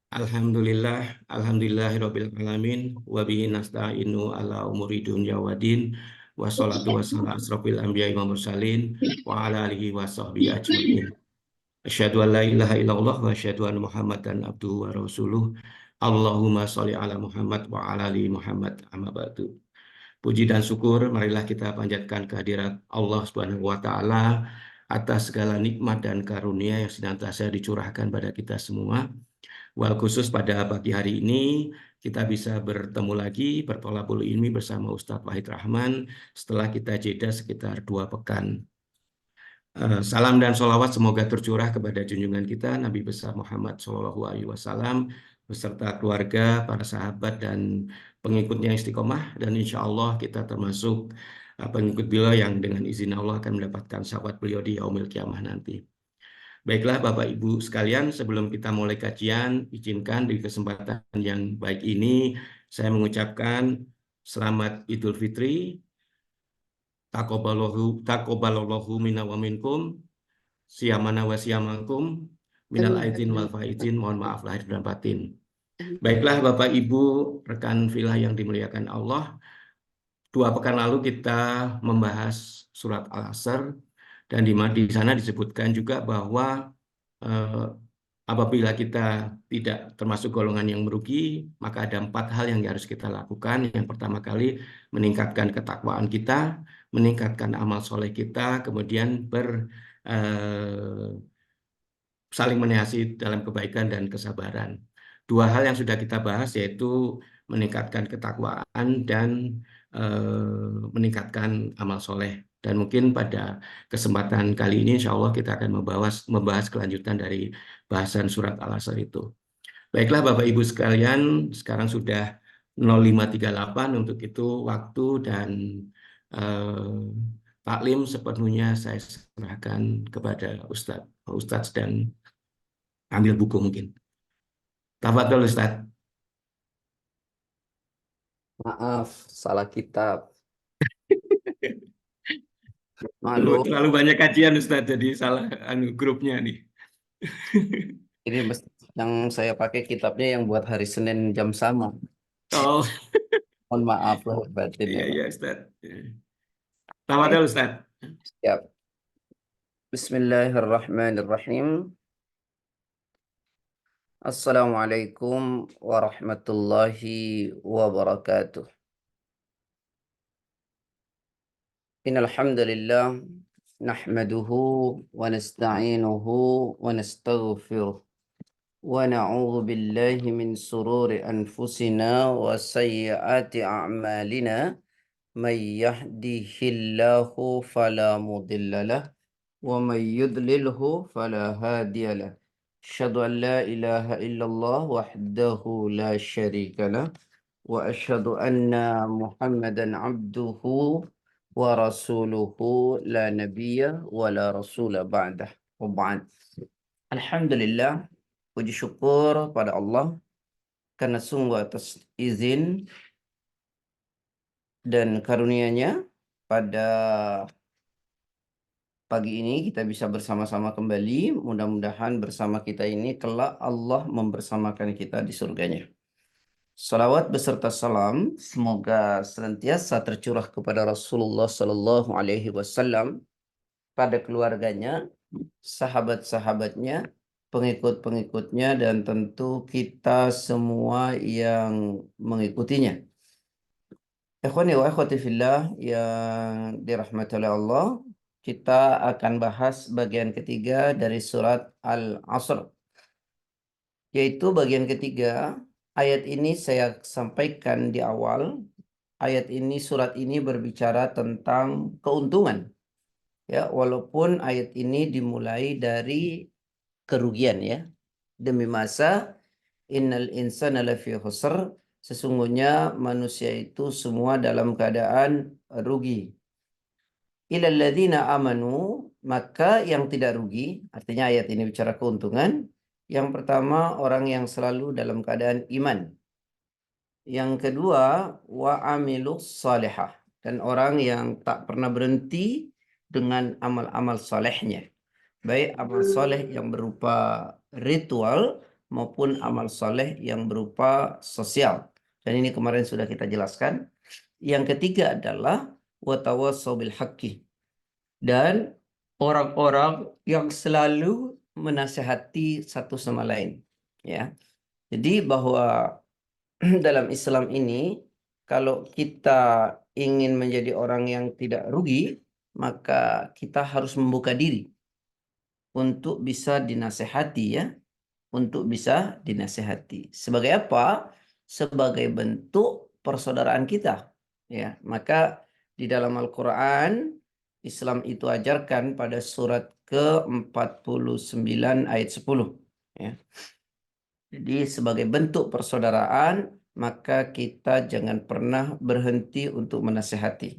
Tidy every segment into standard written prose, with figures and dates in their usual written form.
Alhamdulillahirabbil alamin wa bihi nasta'inu ala umuri dunya waddin wassalatu wassalamu asrofil anbiya'i wal mursalin wa ala alihi wa sahbihi ajmain. Asyhadu an la ilaha illallah wa asyhadu anna Muhammadan abduhu wa rasuluh. Allahumma sholli ala Muhammad wa ala ali Muhammad amma ba'du. Puji dan syukur marilah kita panjatkan kehadirat Allah Subhanahu wa taala atas segala nikmat dan karunia yang senantiasa dicurahkan pada kita semua. Wal khusus pada pagi hari ini kita bisa bertemu lagi bertolabul ilmi bersama Ustadz Wahid Rahman setelah kita jeda sekitar 2 pekan. Salam dan sholawat semoga tercurah kepada junjungan kita Nabi besar Muhammad Shallallahu Alaihi Wasallam beserta keluarga, para sahabat dan pengikutnya istiqomah, dan insya Allah kita termasuk pengikut beliau yang dengan izin Allah akan mendapatkan syafaat beliau di yaumil kiamah nanti. Baiklah Bapak Ibu sekalian, sebelum kita mulai kajian, izinkan di kesempatan yang baik ini saya mengucapkan selamat Idul Fitri, taqabbalallahu minna wa minkum, siyamana wa siyamakum, minal aidin wal faizin, mohon maaf lahir dan batin. Baiklah Bapak Ibu, rekan filah yang dimuliakan Allah, 2 pekan lalu kita membahas surat Al-Asr, dan di sana disebutkan juga bahwa apabila kita tidak termasuk golongan yang merugi, maka ada 4 hal yang harus kita lakukan. Yang pertama kali, meningkatkan ketakwaan kita, meningkatkan amal soleh kita, kemudian saling menasihati dalam kebaikan dan kesabaran. 2 hal yang sudah kita bahas yaitu meningkatkan ketakwaan dan meningkatkan amal soleh. Dan mungkin pada kesempatan kali ini insya Allah kita akan membahas kelanjutan dari bahasan surat Al-Asr itu. Baiklah Bapak Ibu sekalian, sekarang sudah 05.38, untuk itu waktu dan taklim sepenuhnya saya serahkan kepada Ustadz dan ambil buku mungkin. Tafadhol Ustadz. Maaf, salah kitab. Malu, Terlalu banyak kajian Ustadz, jadi salah grupnya nih. ini yang saya pakai kitabnya yang buat hari Senin jam sama. Oh, Mohon maaf lahir batin iya ya, Pak. iya Ustadz. Oke, Tafadhol Ustadz. siap. Bismillahirrahmanirrahim. Assalamualaikum warahmatullahi wabarakatuh. Innal hamdalillah nahmaduhu wa nasta'inuhu wa nastaghfiruh. ونعوذ بالله من سرور أنفسنا وسيئات أعمالنا من يهده الله فلا مضل له ومن يضلله فلا هادي له أشهد أن لا إله إلا الله وحده لا شريك له وأشهد أن محمدا عبده ورسوله لا نبي ولا رسول بعده وبعد. Alhamdulillah, puji syukur pada Allah karena sungguh atas izin dan karunia-Nya pada pagi ini kita bisa bersama-sama kembali. Mudah-mudahan bersama kita ini kelak Allah membersamakan kita di surganya. Salawat beserta salam semoga senantiasa tercurah kepada Rasulullah Sallallahu Alaihi Wasallam, pada keluarganya, sahabat-sahabatnya, pengikut-pengikutnya, dan tentu kita semua yang mengikutinya. Ikhwani wa akhwati fillah yang dirahmati oleh Allah, kita akan bahas bagian ketiga dari surat Al-Asr, yaitu bagian ketiga. Ayat ini saya sampaikan di awal. Ayat ini, surat ini berbicara tentang keuntungan. Ya, walaupun ayat ini dimulai dari kerugian ya. Demi masa innal insana lafi khusr, sesungguhnya manusia itu semua dalam keadaan rugi. Illal ladzina amanu, maka yang tidak rugi, artinya ayat ini bicara keuntungan. Yang pertama, orang yang selalu dalam keadaan iman. Yang kedua, wa amilus salihah, dan orang yang tak pernah berhenti dengan amal-amal salehnya. Baik amal soleh yang berupa ritual maupun amal soleh yang berupa sosial. Dan ini kemarin sudah kita jelaskan. Yang ketiga adalah watawassaw bil haqqi, dan orang-orang yang selalu menasehati satu sama lain. Ya, jadi bahwa dalam Islam ini, kalau kita ingin menjadi orang yang tidak rugi, maka kita harus membuka diri untuk bisa dinasehati, ya, untuk bisa dinasehati. Sebagai apa? Sebagai bentuk persaudaraan kita. Ya, maka di dalam Al-Quran, Islam itu ajarkan pada surat ke-49 ayat 10. Ya. Jadi sebagai bentuk persaudaraan, maka kita jangan pernah berhenti untuk menasehati.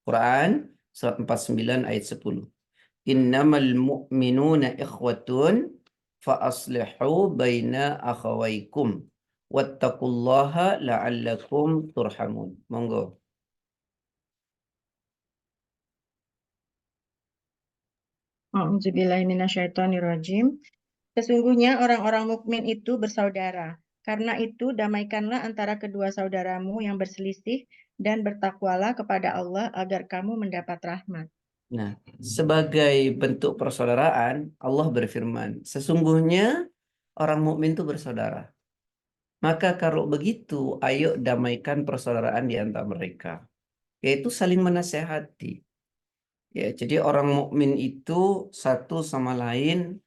Quran surat 49 ayat 10. Innamal mu'minuna ikhwatun fa aslihu baina akhawaykum wattaqullaha la'allakum turhamun. Monggo. A'udzubillahiminasyaitonirrajim. Sesungguhnya orang-orang mukmin itu bersaudara. Karena itu, damaikanlah antara kedua saudaramu yang berselisih dan bertakwalah kepada Allah agar kamu mendapat rahmat. Nah, sebagai bentuk persaudaraan, Allah berfirman, sesungguhnya orang mukmin itu bersaudara. Maka kalau begitu, ayo damaikan persaudaraan di antara mereka, yaitu saling menasehati. Ya, jadi orang mukmin itu satu sama lain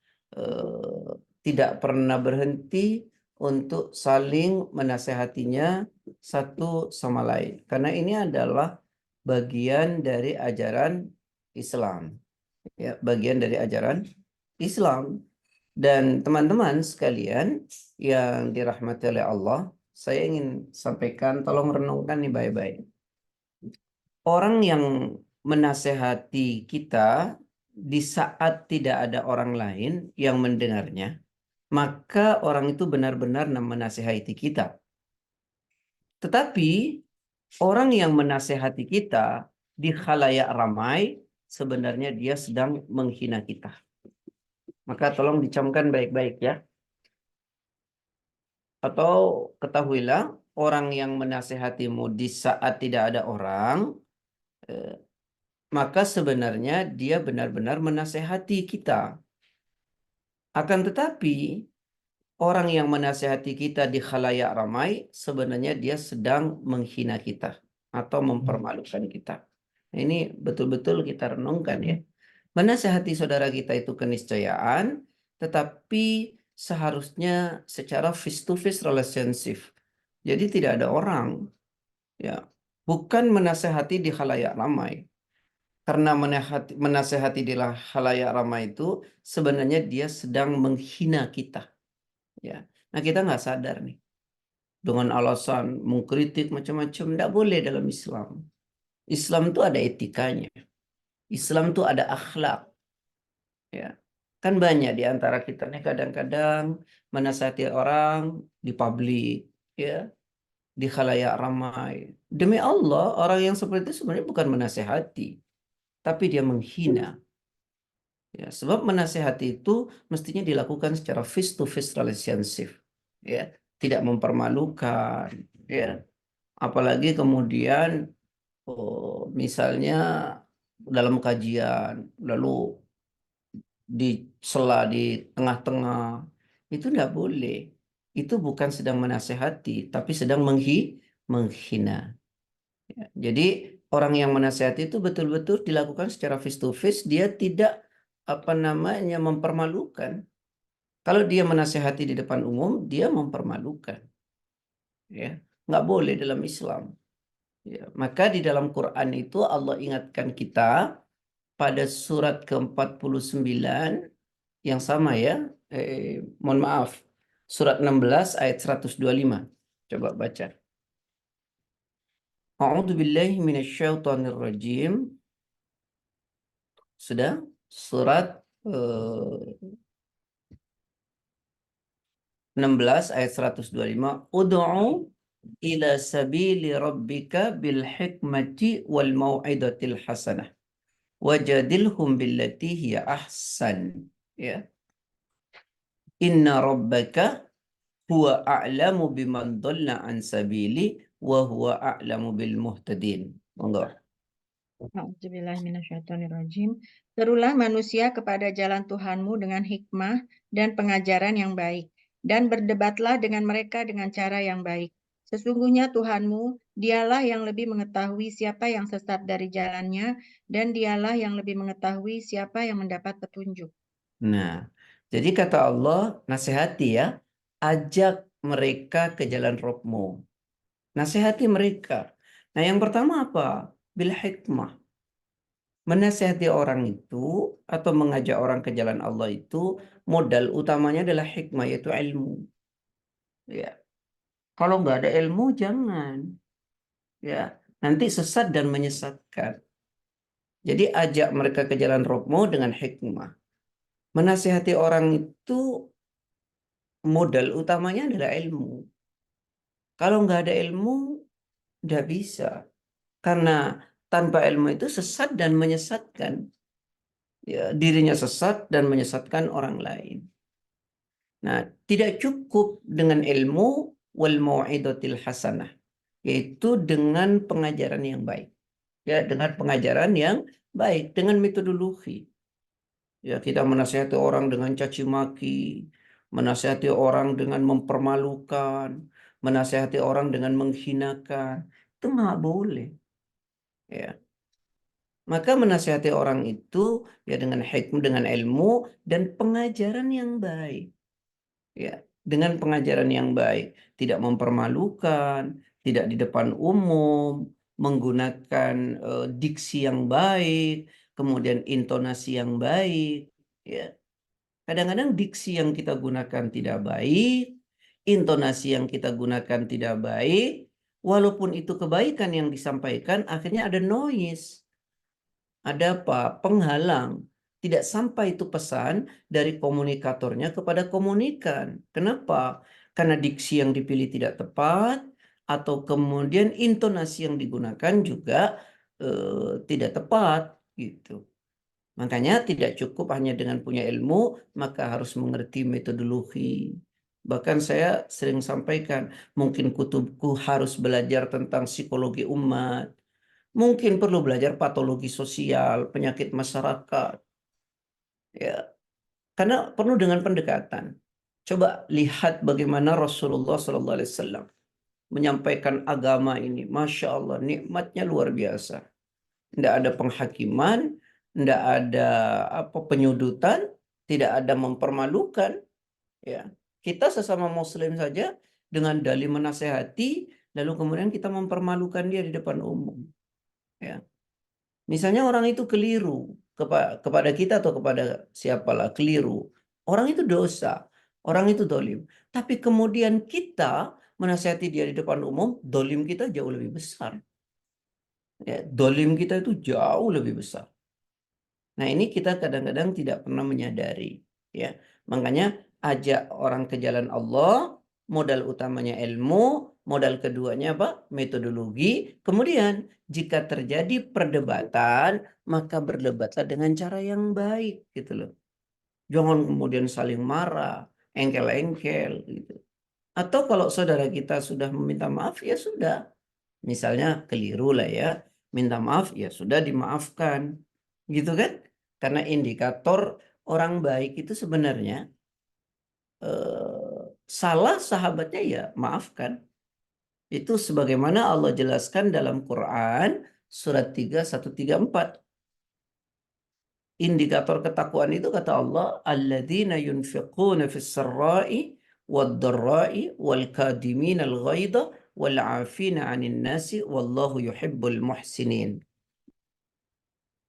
tidak pernah berhenti untuk saling menasehatinya satu sama lain. Karena ini adalah bagian dari ajaran Islam. Ya, bagian dari ajaran Islam. Dan teman-teman sekalian yang dirahmati oleh Allah, saya ingin sampaikan, tolong renungkan nih baik-baik. Orang yang menasehati kita di saat tidak ada orang lain yang mendengarnya, maka orang itu benar-benar menasehati kita. Tetapi orang yang menasehati kita di khalayak ramai, sebenarnya dia sedang menghina kita. Maka tolong dicamkan baik-baik, ya. Atau ketahuilah, orang yang menasehatimu di saat tidak ada orang, maka sebenarnya dia benar-benar menasehati kita. Akan tetapi, orang yang menasehati kita di khalayak ramai, sebenarnya dia sedang menghina kita atau mempermalukan kita. Nah, ini betul-betul kita renungkan, ya. Menasehati saudara kita itu keniscayaan, tetapi seharusnya secara face-to-face relationship. Jadi tidak ada orang, ya. Bukan menasehati di khalayak ramai. Karena menasehati di khalayak ramai itu sebenarnya dia sedang menghina kita. Ya. Nah, kita nggak sadar nih. Dengan alasan mengkritik macam-macam, nggak boleh dalam Islam. Islam itu ada etikanya. Islam itu ada akhlak. Ya. Kan banyak di antara kita nih kadang-kadang menasihati orang di publik, ya, di khalayak ramai. Demi Allah, orang yang seperti itu sebenarnya bukan menasehati, tapi dia menghina. Ya, sebab menasehati itu mestinya dilakukan secara face to face relationship, ya, tidak mempermalukan, ya. Apalagi kemudian misalnya dalam kajian lalu disela di tengah-tengah, itu tidak boleh. Itu bukan sedang menasehati, tapi sedang menghina. Ya, jadi orang yang menasehati itu betul-betul dilakukan secara face to face, dia tidak mempermalukan. Kalau dia menasehati di depan umum, dia mempermalukan. Ya, nggak boleh dalam Islam. Ya, maka di dalam Quran itu Allah ingatkan kita pada surat ke-49 yang sama, ya. Mohon maaf. Surat 16 ayat 125. Coba baca. A'udzu billahi minasyaitonir rajim. Sudah? Surat 16 ayat 125. Ud'u ila sabili rabbika bil hikmati wal mau'izatil hasanah wajadilhum billati hiya ahsan. Ya. Inna rabbaka huwa a'lamu biman dhalla an sabili wa huwa a'lamu bil muhtadin. Monggo. A'udzubillahiminasyaitonirrajim. Serulah manusia kepada jalan Tuhanmu dengan hikmah dan pengajaran yang baik, dan berdebatlah dengan mereka dengan cara yang baik. Sesungguhnya Tuhanmu, dialah yang lebih mengetahui siapa yang sesat dari jalannya, dan dialah yang lebih mengetahui siapa yang mendapat petunjuk. Nah, jadi kata Allah, nasihati ya, ajak mereka ke jalan Rabbmu. Nasihati mereka. Nah, yang pertama apa? Bil hikmah. Menasihati orang itu atau mengajak orang ke jalan Allah itu modal utamanya adalah hikmah, yaitu ilmu. Ya, kalau nggak ada ilmu jangan. Ya, nanti sesat dan menyesatkan. Jadi ajak mereka ke jalan Rabbmu dengan hikmah. Menasihati orang itu modal utamanya adalah ilmu. Kalau nggak ada ilmu, nggak bisa. Karena tanpa ilmu itu sesat dan menyesatkan. Ya, dirinya sesat dan menyesatkan orang lain. Nah, tidak cukup dengan ilmu wal mau'izatil hasanah, yaitu dengan pengajaran yang baik. Ya, dengan pengajaran yang baik, dengan metodologi. Ya, kita menasihati orang dengan caci maki, menasihati orang dengan mempermalukan, menasihati orang dengan menghinakan. Itu nggak boleh. Ya. Maka menasihati orang itu ya dengan hikmah, dengan ilmu dan pengajaran yang baik. Ya, dengan pengajaran yang baik, tidak mempermalukan, tidak di depan umum, menggunakan diksi yang baik, kemudian intonasi yang baik. Ya, kadang-kadang diksi yang kita gunakan tidak baik, intonasi yang kita gunakan tidak baik, walaupun itu kebaikan yang disampaikan, akhirnya ada noise. Ada apa? Penghalang. Tidak sampai itu pesan dari komunikatornya kepada komunikan. Kenapa? Karena diksi yang dipilih tidak tepat, atau kemudian intonasi yang digunakan juga tidak tepat. Gitu. Makanya tidak cukup hanya dengan punya ilmu, maka harus mengerti metodologi. Bahkan saya sering sampaikan, mungkin kutubku harus belajar tentang psikologi umat. Mungkin perlu belajar patologi sosial, penyakit masyarakat. Ya, karena penuh dengan pendekatan. Coba lihat bagaimana Rasulullah SAW menyampaikan agama ini. Masya Allah, nikmatnya luar biasa. Tidak ada penghakiman, tidak ada penyudutan, tidak ada mempermalukan. Ya, kita sesama Muslim saja dengan dalih menasehati, lalu kemudian kita mempermalukan dia di depan umum. Ya. Misalnya orang itu keliru kepada kita atau kepada siapalah keliru. Orang itu dosa, orang itu dolim. Tapi kemudian kita menasihati dia di depan umum, dolim kita jauh lebih besar. Ya, dolim kita itu jauh lebih besar. Nah, ini kita kadang-kadang tidak pernah menyadari. Ya, makanya ajak orang ke jalan Allah, modal utamanya ilmu, modal keduanya apa? Metodologi. Kemudian jika terjadi perdebatan, maka berdebatlah dengan cara yang baik gitu loh. Jangan kemudian saling marah, engkel-engkel gitu. Atau kalau saudara kita sudah meminta maaf, ya sudah. Misalnya keliru lah ya, minta maaf, ya sudah dimaafkan. Gitu kan? Karena indikator orang baik itu sebenarnya salah sahabatnya ya maafkan. Itu sebagaimana Allah jelaskan dalam Quran surat 3, 134. Indikator ketakwaan itu kata Allah, alladzina yunfiquna fis sarra'i wad-dharra'i wal kadhimina al-ghaidha wal 'afina 'anil nasi wallahu yuhibbul muhsinin.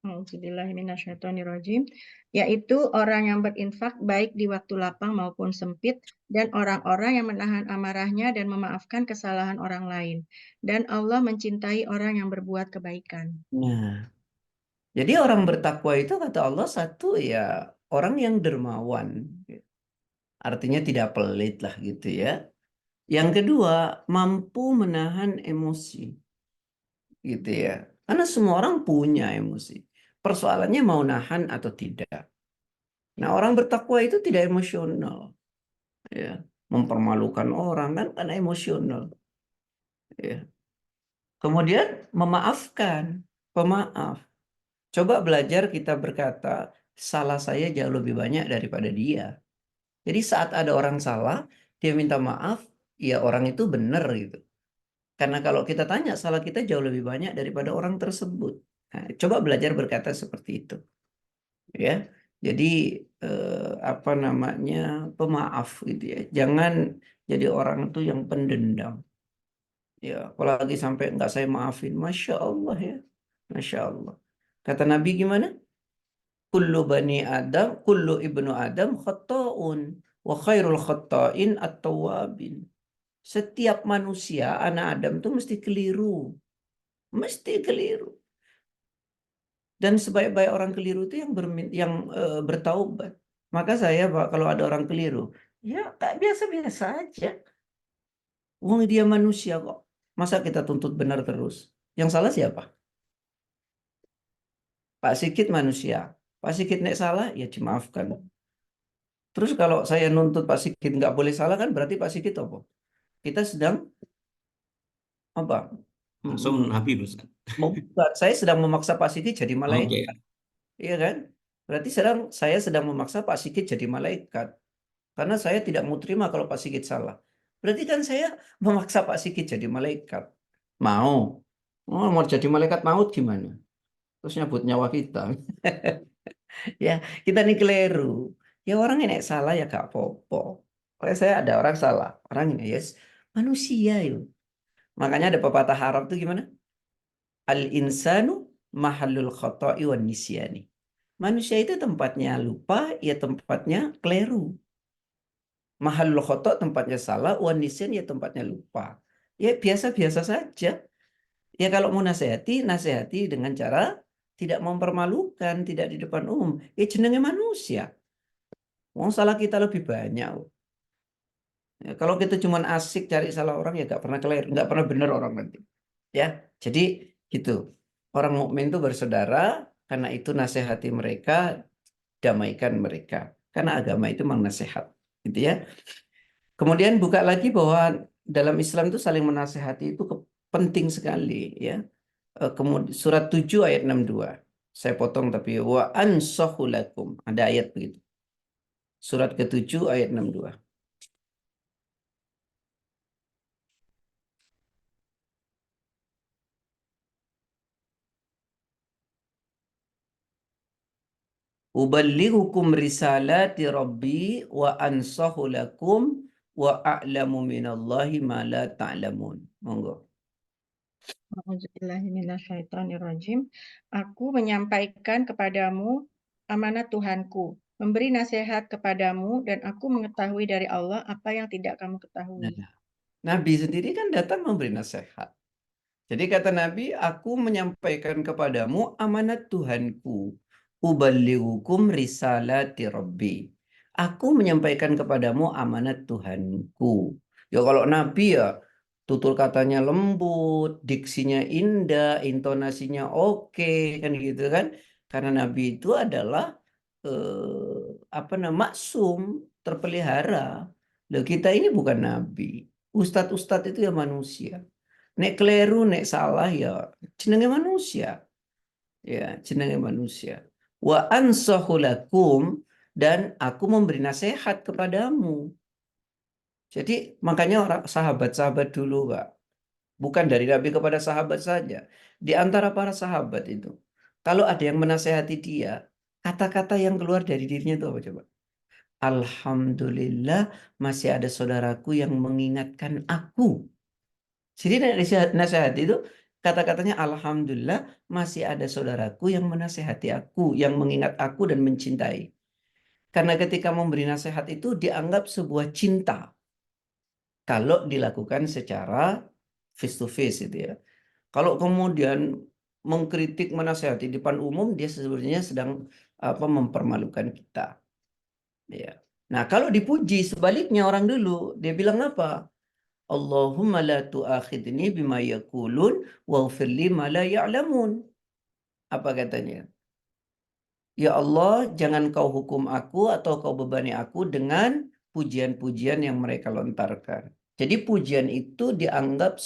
A'udzubillahiminasyaitonirrajim, yaitu orang yang berinfak baik di waktu lapang maupun sempit, dan orang-orang yang menahan amarahnya dan memaafkan kesalahan orang lain. Dan Allah mencintai orang yang berbuat kebaikan. Nah, jadi orang bertakwa itu kata Allah satu ya orang yang dermawan. Artinya tidak pelit lah gitu ya. Yang kedua, mampu menahan emosi. Gitu ya. Karena semua orang punya emosi. Persoalannya mau nahan atau tidak. Nah, orang bertakwa itu tidak emosional. Ya. mempermalukan orang kan emosional. Ya. Kemudian memaafkan, pemaaf. Coba belajar kita berkata, salah saya jauh lebih banyak daripada dia. Jadi saat ada orang salah, dia minta maaf, ya orang itu benar gitu. Karena kalau kita tanya, salah kita jauh lebih banyak daripada orang tersebut. Nah, coba belajar berkata seperti itu. Ya, jadi apa namanya, pemaaf gitu ya. Jangan jadi orang itu yang pendendam. Ya, apalagi sampai nggak saya maafin. Masya Allah ya. Masya Allah. Kata Nabi gimana? Kullu bani Adam, kullu ibnu Adam khata'un. Wa khairul khata'in at-tawwabin. Setiap manusia, anak Adam tuh mesti keliru. Mesti keliru. Dan sebaik-baik orang keliru itu yang bertaubat. Maka saya, Pak, kalau ada orang keliru, ya kayak biasa-biasa aja. Wong dia manusia kok. Masa kita tuntut benar terus? Yang salah siapa? Pak Sikit manusia. Pak Sikit nek salah, ya dimaafkan. Terus kalau saya nuntut Pak Sikit nggak boleh salah kan berarti Pak Sikit apa? Kita sedang apa? Langsung Nabi Ustaz. Saya sedang memaksa Pak Sikit jadi Oke. malaikat. Iya kan? Berarti saya sedang memaksa Pak Sikit jadi malaikat. Karena saya tidak mau terima kalau Pak Sikit salah. Berarti kan saya memaksa Pak Sikit jadi malaikat. Mau. Oh, mau jadi malaikat maut gimana? Terus nyabut nyawa kita. Ya, kita nih keliru. Ya orang ini salah ya gak apa-apa. Kalau saya ada orang salah. Orang ini yes, manusia yuk. Makanya ada pepatah Arab tuh gimana? Al-insanu mahallul khoto'i wan nisyani. Manusia itu tempatnya lupa, ya tempatnya keliru. Mahallul khoto' tempatnya salah, wan nisyan ya tempatnya lupa. Ya biasa-biasa saja. Ya kalau mau nasihati, nasihati dengan cara tidak mempermalukan, tidak di depan umum. Ya jenenge manusia. Wong salah kita lebih banyak. Ya, kalau kita cuma asik cari salah orang ya nggak pernah clear, nggak pernah benar orang nanti. Ya, jadi gitu. Orang mukmin itu bersaudara, karena itu nasihati mereka, damaikan mereka. Karena agama itu memang nasihat, gitu ya. Kemudian buka lagi bahwa dalam Islam itu saling menasihati itu penting sekali, ya. Kemudian surat 7 ayat 62. Saya potong tapi wa ansahu lakum. Ada ayat begitu. Surat ke-7 ayat 62. Uballighukum risalati rabbi wa ansahu lakum wa a'lamu minallahi ma la ta'lamun. Monggo. A'udzubillahiminasyaitonirrajim. Aku menyampaikan kepadamu amanat Tuhanku, memberi nasihat kepadamu, dan aku mengetahui dari Allah apa yang tidak kamu ketahui. Nah, Nabi sendiri kan datang memberi nasihat. Jadi kata Nabi, aku menyampaikan kepadamu amanat Tuhanku. Uballighukum risalati rabbi. Aku menyampaikan kepadamu amanat Tuhanku. Ya kalau Nabi ya tutur katanya lembut, diksinya indah, intonasinya oke, kan gitu kan. Karena Nabi itu adalah maksum, terpelihara. Loh, kita ini bukan Nabi. Ustadz-ustadz itu ya manusia. Nek keliru, nek salah ya jenenge manusia. Ya, jenenge manusia. Wa ansahu lakum, dan aku memberi nasihat kepadamu. Jadi makanya orang sahabat-sahabat dulu, Pak. Bukan dari Nabi kepada sahabat saja. Di antara para sahabat itu, kalau ada yang menasehati dia, kata-kata yang keluar dari dirinya itu apa coba? Alhamdulillah masih ada saudaraku yang mengingatkan aku. Jadi nasihat itu kata-katanya alhamdulillah masih ada saudaraku yang menasehati aku, yang mengingat aku dan mencintai. Karena ketika memberi nasihat itu dianggap sebuah cinta kalau dilakukan secara face to face itu ya. Kalau kemudian mengkritik, menasehati di depan umum, dia sebenarnya sedang mempermalukan kita. Ya. Nah, kalau dipuji sebaliknya orang dulu, dia bilang apa? Allahumma la tu'akhidni bima yaqulun waghfir li ma la ya'lamun. Apa katanya? Ya Allah, jangan kau hukum aku atau kau bebani aku dengan pujian-pujian yang mereka lontarkan. Jadi pujian itu dianggap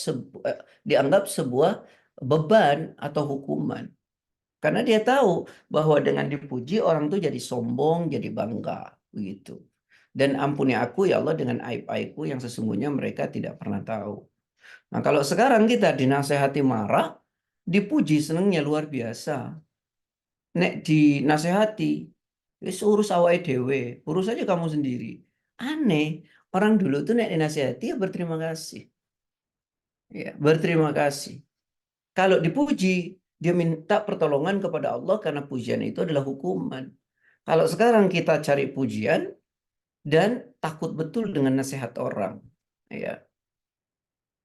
sebuah beban atau hukuman. Karena dia tahu bahwa dengan dipuji orang tuh jadi sombong, jadi bangga, begitu. Dan ampuni aku ya Allah dengan aib-aibku yang sesungguhnya mereka tidak pernah tahu. Nah, kalau sekarang kita dinasehati marah, dipuji senengnya luar biasa. Nek dinasehati, wis urus awake dhewe, urus aja kamu sendiri. Aneh, orang dulu tuh nek dinasehati ya berterima kasih. Ya, berterima kasih. Kalau dipuji, dia minta pertolongan kepada Allah karena pujian itu adalah hukuman. Kalau sekarang kita cari pujian dan takut betul dengan nasihat orang. Ya.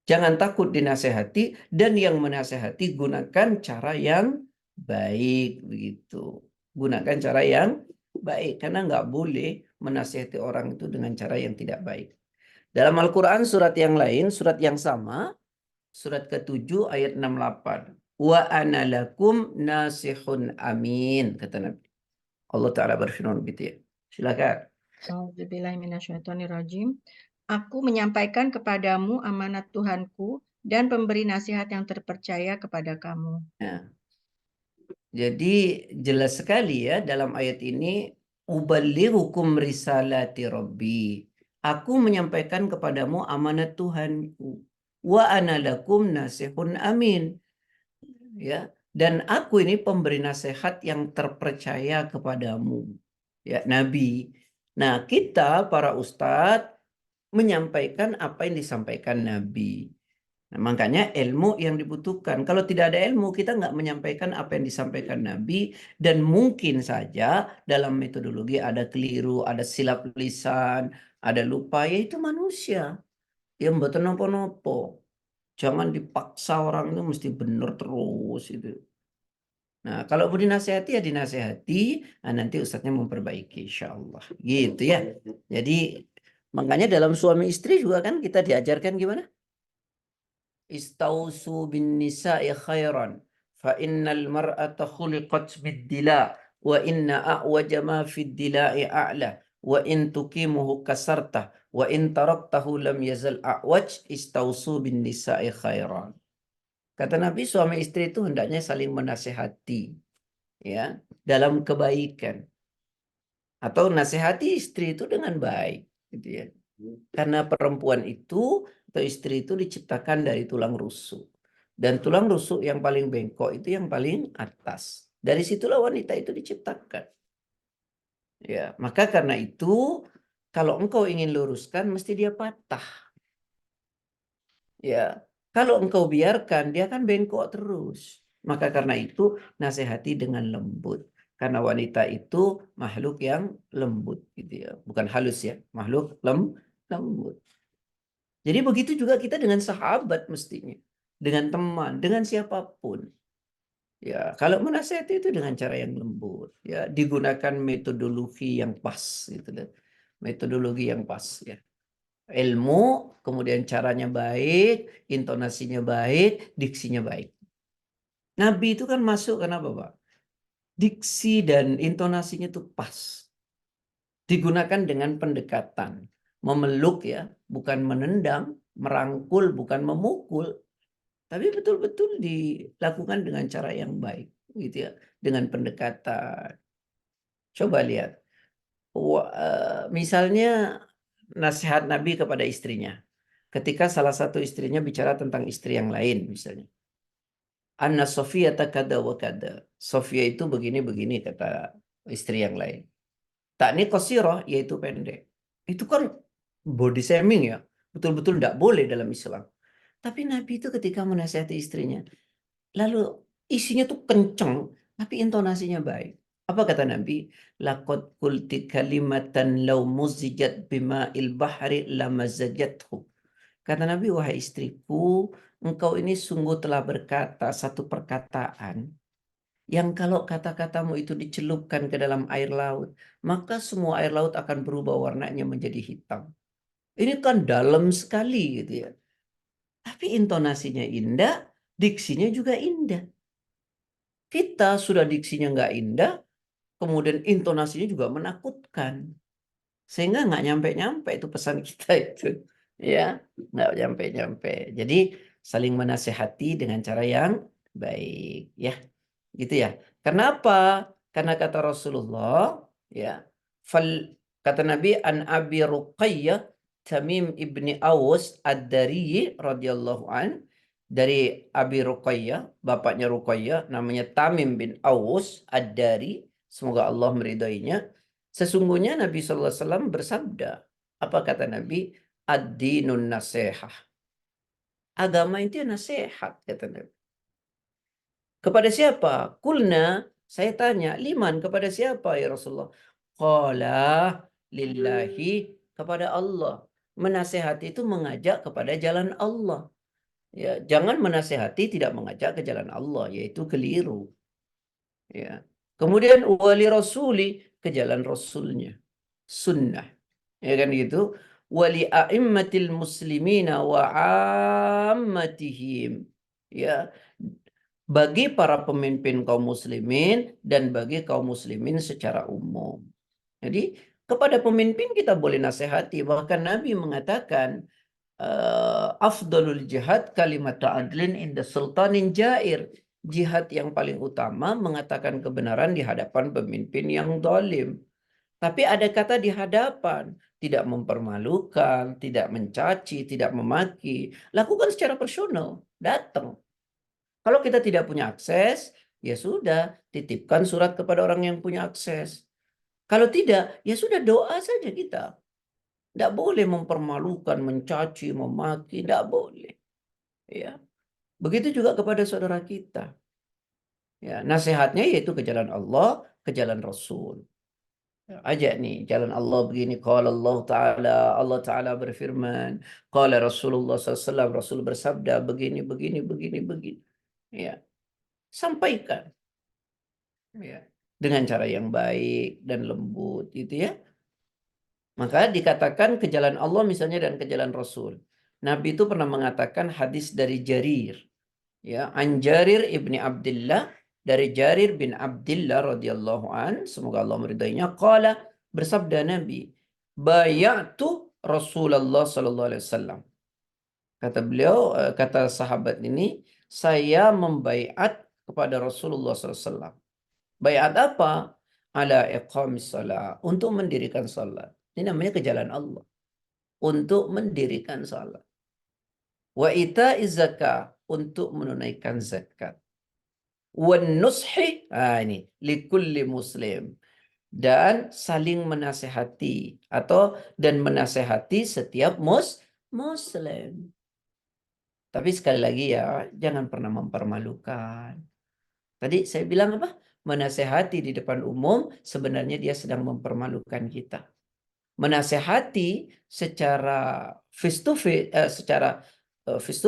Jangan takut dinasehati dan yang menasehati gunakan cara yang baik begitu. Gunakan cara yang baik karena nggak boleh menasehati orang itu dengan cara yang tidak baik. Dalam Al-Quran surat yang lain, surat yang sama, surat ke-7 ayat 68. Wa ana lakum nasihun amin, kata Nabi. Allah Ta'ala berfirman begitu ya. Silakan. Auzubillahiminasyaitonirrajim. Aku menyampaikan kepadamu amanat Tuhanku dan pemberi nasihat yang terpercaya kepada kamu. Nah, jadi jelas sekali ya dalam ayat ini, uballighukum risalati rabbi. Aku menyampaikan kepadamu amanat Tuhanku. Wa ana lakum nasihun amin. Ya, dan aku ini pemberi nasihat yang terpercaya kepadamu. Ya, Nabi. Nah, kita para ustadz menyampaikan apa yang disampaikan Nabi. Nah, makanya ilmu yang dibutuhkan. Kalau tidak ada ilmu, kita nggak menyampaikan apa yang disampaikan Nabi. Dan mungkin saja dalam metodologi ada keliru, ada silap lisan, ada lupa. Ya itu manusia. Ya mboten nopo-nopo. Jangan dipaksa orang itu mesti benar terus itu. Nah, kalau mau dinasehati ya dinasehati. Nah, nanti ustadznya memperbaiki insya Allah. Gitu ya. Jadi makanya dalam suami istri juga kan kita diajarkan gimana? Istausu bin nisa'i khairan fa innal mar'ata khuliqat bid-dila wa inna a'waja ma fid dila'i a'la wa in tuqimuhu kasarta wa in taraktahu lam yazal a'waj istausu bin nisa'i khairan. Kata Nabi, suami istri itu hendaknya saling menasehati ya dalam kebaikan atau nasihati istri itu dengan baik gitu ya. Karena perempuan itu atau istri itu diciptakan dari tulang rusuk. Dan tulang rusuk yang paling bengkok itu yang paling atas. Dari situlah wanita itu diciptakan. Ya, maka karena itu kalau engkau ingin luruskan mesti dia patah. Ya, kalau engkau biarkan dia kan bengkok terus. Maka karena itu nasihati dengan lembut. Karena wanita itu makhluk yang lembut gitu ya. Bukan halus ya, makhluk lembut. Jadi begitu juga kita dengan sahabat mestinya, dengan teman, dengan siapapun. Ya, kalau menasihati itu dengan cara yang lembut, ya digunakan metodologi yang pas gitu loh. Metodologi yang pas ya. Ilmu, kemudian caranya baik, intonasinya baik, diksinya baik. Nabi itu kan masuk kenapa, Pak? Diksi dan intonasinya itu pas. Digunakan dengan pendekatan, memeluk ya, bukan menendang, merangkul, bukan memukul, tapi betul-betul dilakukan dengan cara yang baik, gitu ya, dengan pendekatan. Coba lihat, misalnya nasihat Nabi kepada istrinya, ketika salah satu istrinya bicara tentang istri yang lain, misalnya, Anna Sofiyata kada wa kada. Sofia itu begini-begini kata istri yang lain. Takni qasirah yaitu pendek. Itu kan body shaming ya. Betul-betul tidak boleh dalam Islam. Tapi Nabi itu ketika menasihati istrinya, lalu isinya tuh kenceng, tapi intonasinya baik. Apa kata Nabi? Laqad qulti kalimatan law muzijat bima'il bahri lamazajathu. Kata Nabi, wahai istriku, engkau ini sungguh telah berkata satu perkataan yang kalau kata-katamu itu dicelupkan ke dalam air laut, maka semua air laut akan berubah warnanya menjadi hitam. Ini kan dalam sekali gitu ya. Tapi intonasinya indah, diksinya juga indah. Kita sudah diksinya nggak indah, kemudian intonasinya juga menakutkan. Sehingga nggak nyampe-nyampe itu pesan kita itu. Ya, nggak nyampe-nyampe. Jadi saling menasehati dengan cara yang baik. Ya, gitu ya. Kenapa? Karena kata Rasulullah, ya, kata Nabi an Abi Ruqayyah Tamim ibni Aus Ad-Dari radhiyallahu an, dari Abi Ruqayyah, bapaknya Ruqayyah, namanya Tamim bin Aus Ad-Dari, semoga Allah meridainya. Sesungguhnya Nabi SAW bersabda, apa kata Nabi? Ad-dinun nasihah. Agama itu nasihat, kata Nabi. Kepada siapa? Kulna, saya tanya, liman, kepada siapa ya Rasulullah? Qala lillahi, kepada Allah. Menasehati itu mengajak kepada jalan Allah. Ya, jangan menasehati tidak mengajak ke jalan Allah, yaitu keliru. Ya. Kemudian wali rasuli, ke jalan rasulnya. Sunnah. Ya kan gitu. Wali a'immatil muslimina wa ammatihim. Ya, bagi para pemimpin kaum muslimin dan bagi kaum muslimin secara umum. Jadi kepada pemimpin kita boleh nasihati, bahkan Nabi mengatakan afdalul jihad kalimat adlin inda sultanin jair. Jihad yang paling utama mengatakan kebenaran di hadapan pemimpin yang zalim. Tapi ada kata di hadapan, tidak mempermalukan, tidak mencaci, tidak memaki. Lakukan secara personal, datang. Kalau kita tidak punya akses, ya sudah, titipkan surat kepada orang yang punya akses. Kalau tidak, ya sudah doa saja kita. Tidak boleh mempermalukan, mencaci, memaki, tidak boleh. Ya. Begitu juga kepada saudara kita. Ya, nasihatnya yaitu ke jalan Allah, ke jalan Rasul. Ajak nih, jalan Allah begini. Qala Allah Ta'ala berfirman. Qala Rasulullah SAW, Rasul bersabda begini, begini, begini, begini. Ya. Sampaikan. Ya. Dengan cara yang baik dan lembut gitu ya. Maka dikatakan ke jalan Allah misalnya dan ke jalan Rasul. Nabi itu pernah mengatakan hadis dari Jarir. Ya, an Jarir ibni Abdullah, dari Jarir bin Abdullah radhiyallahu an, semoga Allah meridainya, qala, bersabda Nabi, bayatu Rasulullah sallallahu alaihi wasallam. Kata beliau, kata sahabat ini, saya membaiat kepada Rasulullah sallallahu alaihi wasallam. Baiat apa? Ala iqamis salat, untuk mendirikan salat. Ini namanya ke jalan Allah. Untuk mendirikan salat. Wa ita'iz zakah, untuk menunaikan zakat. Wan nushi, ini likulli muslim, dan saling menasehati dan menasehati setiap muslim. Tapi sekali lagi ya, jangan pernah mempermalukan. Tadi saya bilang apa? Menasehati di depan umum sebenarnya dia sedang mempermalukan kita. Menasehati secara face to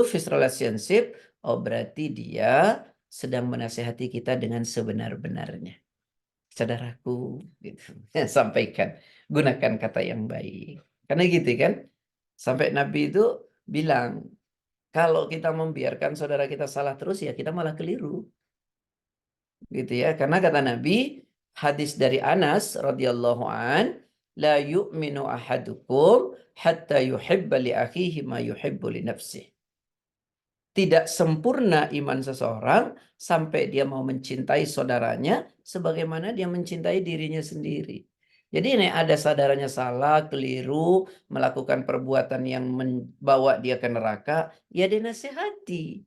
face relationship, berarti dia sedang menasehati kita dengan sebenar-benarnya. Saudaraku, gitu. Sampaikan, gunakan kata yang baik. Karena gitu kan, sampai Nabi itu bilang, kalau kita membiarkan saudara kita salah terus, ya kita malah keliru. Gitu ya, karena kata Nabi, hadis dari Anas radhiyallahu an, la yu'minu ahadukum hatta yuhibba li akhihi ma yuhibbu li nafsihi. Tidak sempurna iman seseorang sampai dia mau mencintai saudaranya sebagaimana dia mencintai dirinya sendiri. Jadi ini ada saudaranya salah, keliru, melakukan perbuatan yang membawa dia ke neraka, ya dinasehati.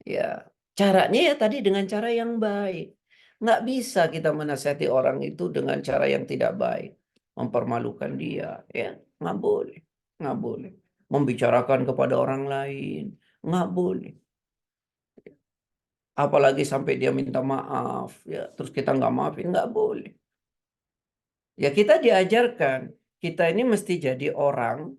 Ya, caranya ya tadi dengan cara yang baik. Nggak bisa kita menasihati orang itu dengan cara yang tidak baik. Mempermalukan dia, ya nggak boleh. Nggak boleh. Membicarakan kepada orang lain, nggak boleh. Apalagi sampai dia minta maaf, ya terus kita nggak maafin, nggak boleh. Ya kita diajarkan, kita ini mesti jadi orang,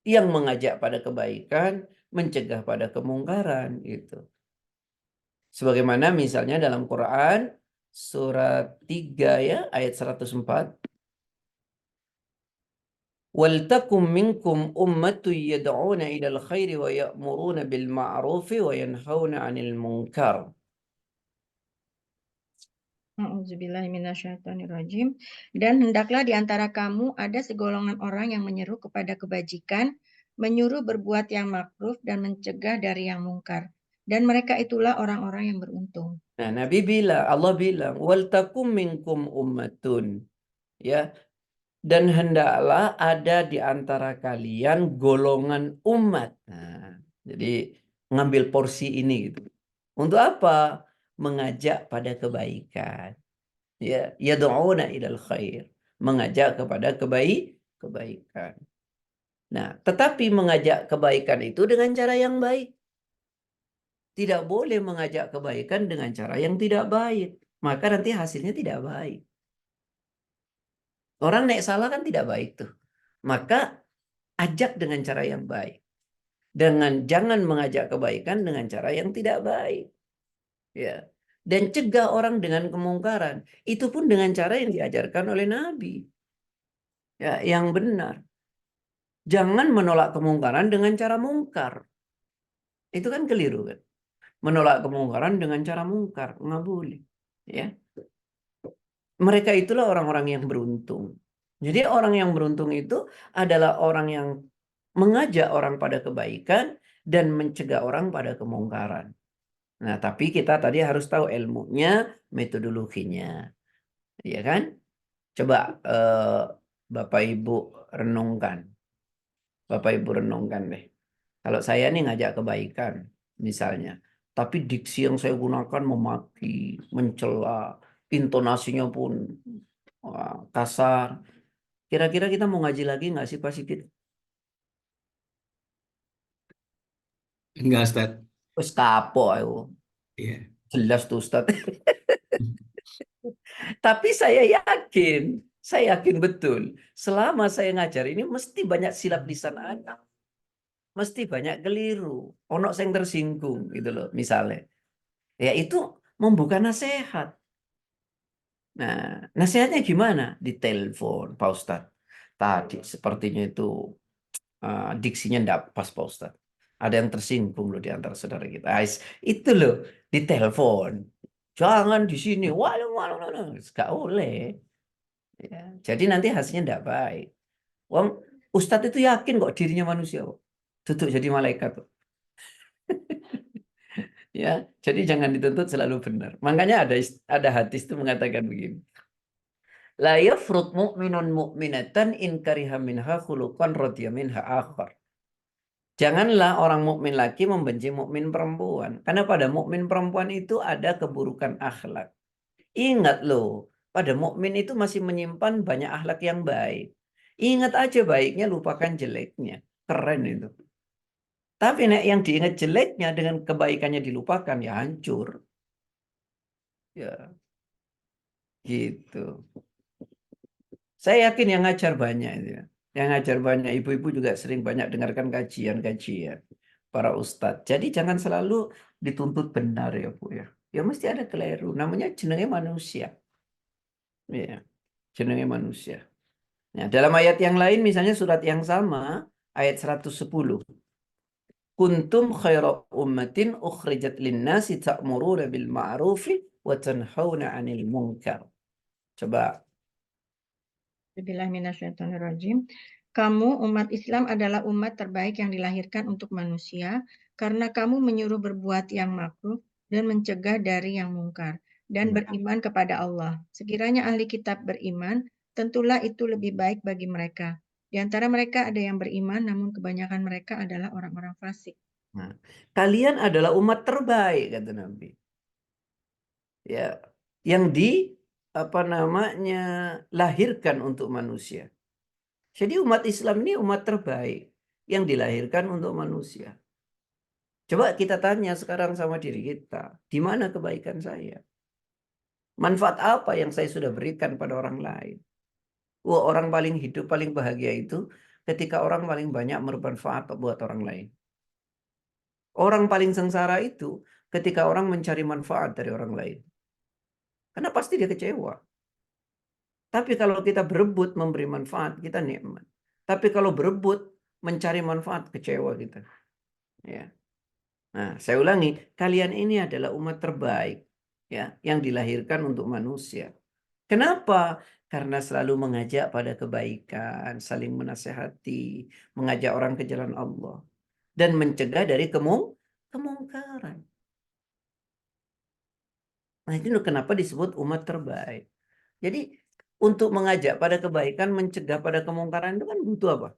yang mengajak pada kebaikan, mencegah pada kemungkaran, gitu. Sebagaimana misalnya dalam Quran surat 3 ya ayat 104. Waltakum minkum ummatun yad'una ilal khairi wa ya'muruna bil ma'rufi wa yanhauna 'anil munkar. A'udzubillahiminasyaitonirrajim. Dan hendaklah di antara kamu ada segolongan orang yang menyeru kepada kebajikan, menyuruh berbuat yang makruf dan mencegah dari yang mungkar. Dan mereka itulah orang-orang yang beruntung. Nah, Nabi bilang, Allah bilang, wal takum minkum ummatun. Ya, dan hendaklah ada di antara kalian golongan umat. Nah, jadi ngambil porsi ini gitu. Untuk apa? Mengajak pada kebaikan. Ya, yad'una ilal khair. Mengajak kepada kebaikan. Nah, tetapi mengajak kebaikan itu dengan cara yang baik. Tidak boleh mengajak kebaikan dengan cara yang tidak baik. Maka nanti hasilnya tidak baik. Orang naik salah kan tidak baik tuh. Maka ajak dengan cara yang baik. Jangan mengajak kebaikan dengan cara yang tidak baik. Ya. Dan cegah orang dengan kemungkaran. Itu pun dengan cara yang diajarkan oleh Nabi. Ya, yang benar. Jangan menolak kemungkaran dengan cara mungkar. Itu kan keliru kan. Menolak kemungkaran dengan cara mungkar. Nggak boleh. Ya. Mereka itulah orang-orang yang beruntung. Jadi orang yang beruntung itu adalah orang yang mengajak orang pada kebaikan dan mencegah orang pada kemungkaran. Nah, tapi kita tadi harus tahu ilmunya, metodologinya. Ya kan? Coba Bapak Ibu renungkan. Bapak Ibu renungkan deh. Kalau saya nih ngajak kebaikan misalnya, tapi diksi yang saya gunakan memaki, mencela, intonasinya pun kasar. Kira-kira kita mau ngaji lagi nggak sih Pak Sigit? Enggak, Ustaz. Wes kapok aku. Iya. Jelas tuh Ustaz. Tapi saya yakin betul, selama saya ngajar ini mesti banyak silap lisan anak. Mesti banyak keliru. Ono yang tersinggung gitu loh misalnya. Ya itu membuka nasihat. Nah, nasihatnya gimana? Di telepon, Pak Ustadz. Tadi sepertinya itu diksinya enggak pas, Pak Ustadz. Ada yang tersinggung loh di antara saudara kita. Itu loh, di telepon. Jangan di sini. Waduh, nggak boleh. Ya, jadi nanti hasilnya enggak baik. Wong Ustadz itu yakin kok dirinya manusia kok. Duduk jadi malaikat kok. Ya, jadi jangan dituntut selalu benar. Makanya ada hadis itu mengatakan begini. La yafrut mu'minun mu'minatan in kariha minha khuluqan radiya minha akhar. Janganlah orang mukmin laki membenci mukmin perempuan, karena pada mukmin perempuan itu ada keburukan akhlak. Ingat loh, pada mukmin itu masih menyimpan banyak akhlak yang baik. Ingat aja baiknya, lupakan jeleknya. Keren itu. Tapi nek yang diingat jeleknya dengan kebaikannya dilupakan, ya hancur. Ya, gitu. Saya yakin yang ngajar banyak itu ya. Yang ngajar banyak, ibu-ibu juga sering banyak dengarkan kajian-kajian para ustadz. Jadi jangan selalu dituntut benar ya Bu ya. Ya mesti ada keliru. Namanya jenenge manusia. Ya, jenenge manusia. Nah, dalam ayat yang lain misalnya surat yang sama, ayat 110. Kuntum khaira ummatin ukhrijat linnasi ta'muruna bil ma'rufi wa tanhauna 'anil munkar. Coba. Bismillahirrahmanirrahim. Kamu umat Islam adalah umat terbaik yang dilahirkan untuk manusia karena kamu menyuruh berbuat yang makruf dan mencegah dari yang mungkar dan beriman kepada Allah. Sekiranya ahli kitab beriman, tentulah itu lebih baik bagi mereka. Di antara mereka ada yang beriman, namun kebanyakan mereka adalah orang-orang fasik. Nah, kalian adalah umat terbaik kata Nabi. Ya, yang lahirkan untuk manusia. Jadi umat Islam ini umat terbaik yang dilahirkan untuk manusia. Coba kita tanya sekarang sama diri kita, di mana kebaikan saya? Manfaat apa yang saya sudah berikan pada orang lain? Wah, orang paling hidup, paling bahagia itu ketika orang paling banyak bermanfaat buat orang lain. Orang paling sengsara itu ketika orang mencari manfaat dari orang lain. Karena pasti dia kecewa. Tapi kalau kita berebut memberi manfaat, kita nikmat. Tapi kalau berebut mencari manfaat, kecewa kita. Ya. Nah, saya ulangi, kalian ini adalah umat terbaik ya, yang dilahirkan untuk manusia. Kenapa? Karena selalu mengajak pada kebaikan, saling menasehati, mengajak orang ke jalan Allah, dan mencegah dari kemungkaran. Nah, itu kenapa disebut umat terbaik. Jadi, untuk mengajak pada kebaikan, mencegah pada kemungkaran itu kan butuh apa?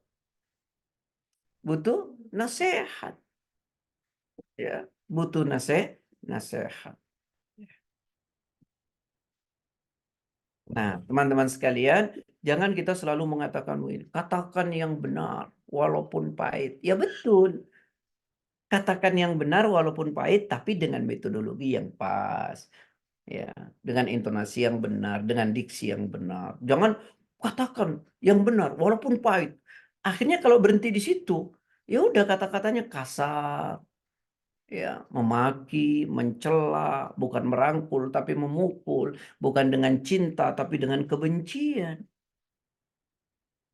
Butuh nasihat. Ya, butuh nasihat. Nah, teman-teman sekalian, jangan kita selalu mengatakan, katakan yang benar, walaupun pahit. Ya betul, katakan yang benar walaupun pahit, tapi dengan metodologi yang pas. Ya, dengan intonasi yang benar, dengan diksi yang benar. Jangan katakan yang benar walaupun pahit. Akhirnya kalau berhenti di situ, ya udah kata-katanya kasar, ya, memaki, mencela, bukan merangkul tapi memukul, bukan dengan cinta tapi dengan kebencian.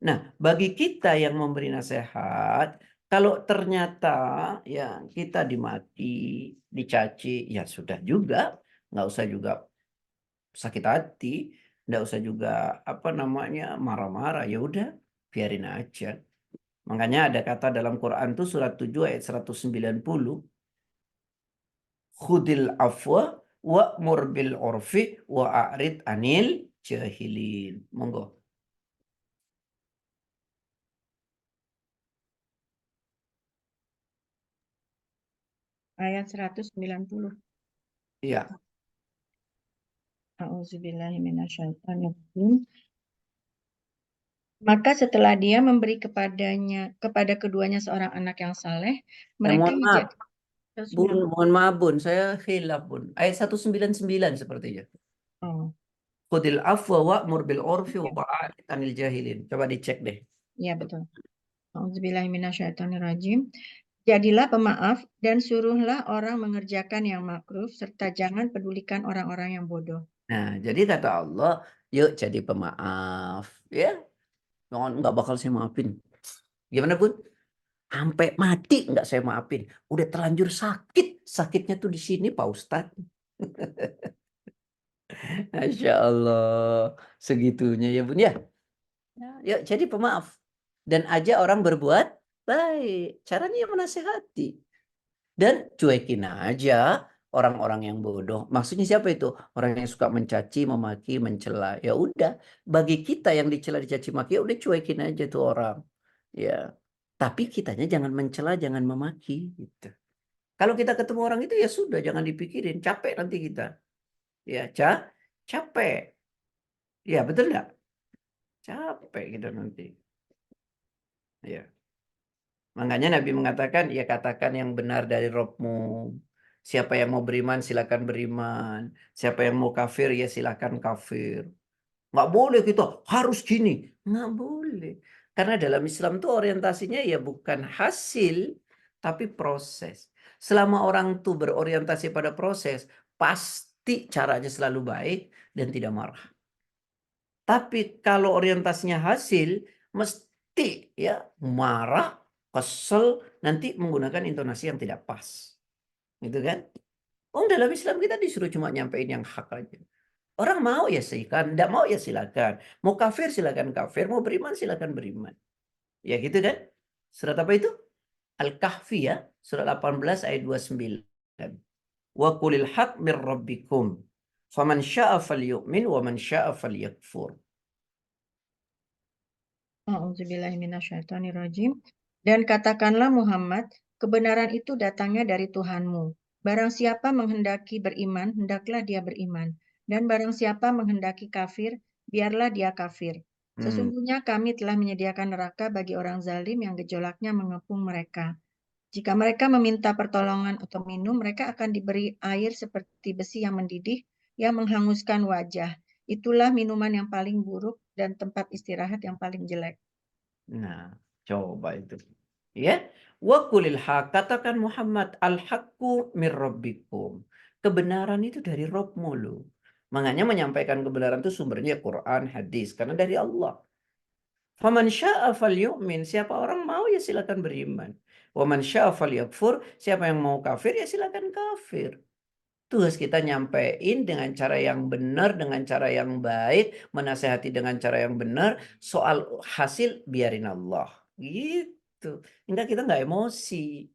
Nah, bagi kita yang memberi nasihat, kalau ternyata ya kita dimaki, dicaci, ya sudah juga, nggak usah juga sakit hati, nggak usah juga apa namanya marah-marah, ya udah biarin aja. Makanya ada kata dalam Quran tuh surat 7 ayat 190, khudil afwa wa'mur bil urfi wa'arid anil jahilin. Monggo. Ayat 190. Iya. A'udzubillahiminasyaitonirrajim. Maka setelah dia memberi kepada keduanya seorang anak yang saleh, mereka Mohon maaf, menjadi mohon maaf Bun, saya khilaf Bun. Ayat 199 sepertinya. Oh, Khudil afwa wa'mur bil urfi wa'arid anil jahilin. Coba dicek deh. iya betul. A'udzubillahiminasyaitonirrajim. Jadilah pemaaf dan suruhlah orang mengerjakan yang makruh serta jangan pedulikan orang-orang yang bodoh. Nah, jadi kata Allah, yuk jadi pemaaf. Ya, nggak bakal saya maafin. Gimana Bun? Sampai mati nggak saya maafin. Udah terlanjur sakit. Sakitnya tuh di sini Pak Ustadz. Masya Allah. Segitunya ya Bun ya. Yuk jadi pemaaf. Dan ajak orang berbuat baik. Caranya menasehati. Dan cuekin aja orang-orang yang bodoh. Maksudnya siapa itu? Orang yang suka mencaci, memaki, mencela. Ya udah, bagi kita yang dicela, dicaci maki, ya udah cuekin aja tuh orang. Ya. Tapi kitanya jangan mencela, jangan memaki gitu. Kalau kita ketemu orang itu ya sudah, jangan dipikirin, capek nanti kita. Ya, capek. Ya, betul nggak? Capek kita nanti. Ya. Makanya Nabi mengatakan, ya katakan yang benar dari Robmu. Siapa yang mau beriman, silakan beriman. Siapa yang mau kafir, ya silakan kafir. Nggak boleh kita harus gini. Nggak boleh. Karena dalam Islam tuh orientasinya ya bukan hasil, tapi proses. Selama orang tuh berorientasi pada proses, pasti caranya selalu baik dan tidak marah. Tapi kalau orientasinya hasil, mesti ya marah, kesel, nanti menggunakan intonasi yang tidak pas. Gitu kan? Oh, dalam Islam kita disuruh cuma nyampein yang hak aja. Orang mau ya silakan, tidak mau ya silakan. Mau kafir silakan kafir, mau beriman silakan beriman. Ya gitu kan? Surat apa itu? Al-Kahfi ya, surat 18 ayat 29. Wa qulil haq mir rabbikum. Faman syaa falyu'min wa man syaa falyakfur. A'udzubillahiminasyaitonirrajim. Dan katakanlah Muhammad, kebenaran itu datangnya dari Tuhanmu. Barang siapa menghendaki beriman, hendaklah dia beriman. Dan barang siapa menghendaki kafir, biarlah dia kafir. Sesungguhnya kami telah menyediakan neraka bagi orang zalim yang gejolaknya mengepung mereka. Jika mereka meminta pertolongan atau minum, mereka akan diberi air seperti besi yang mendidih, yang menghanguskan wajah. Itulah minuman yang paling buruk dan tempat istirahat yang paling jelek. Nah, coba itu. Ya, wa qulil haq, katakan Muhammad, al-haqqu mir rabbikum. Kebenaran itu dari Rabbmu lu. Makanya menyampaikan kebenaran itu sumbernya Quran, hadis, karena dari Allah. Faman syaa falyu'min, siapa orang mau ya silakan beriman. Wa man syaa falyakfur, siapa yang mau kafir ya silakan kafir. Itu harus kita nyampein dengan cara yang benar, dengan cara yang baik, menasehati dengan cara yang benar. Soal hasil biarin Allah. Gitu. Enggak, kita nggak emosi.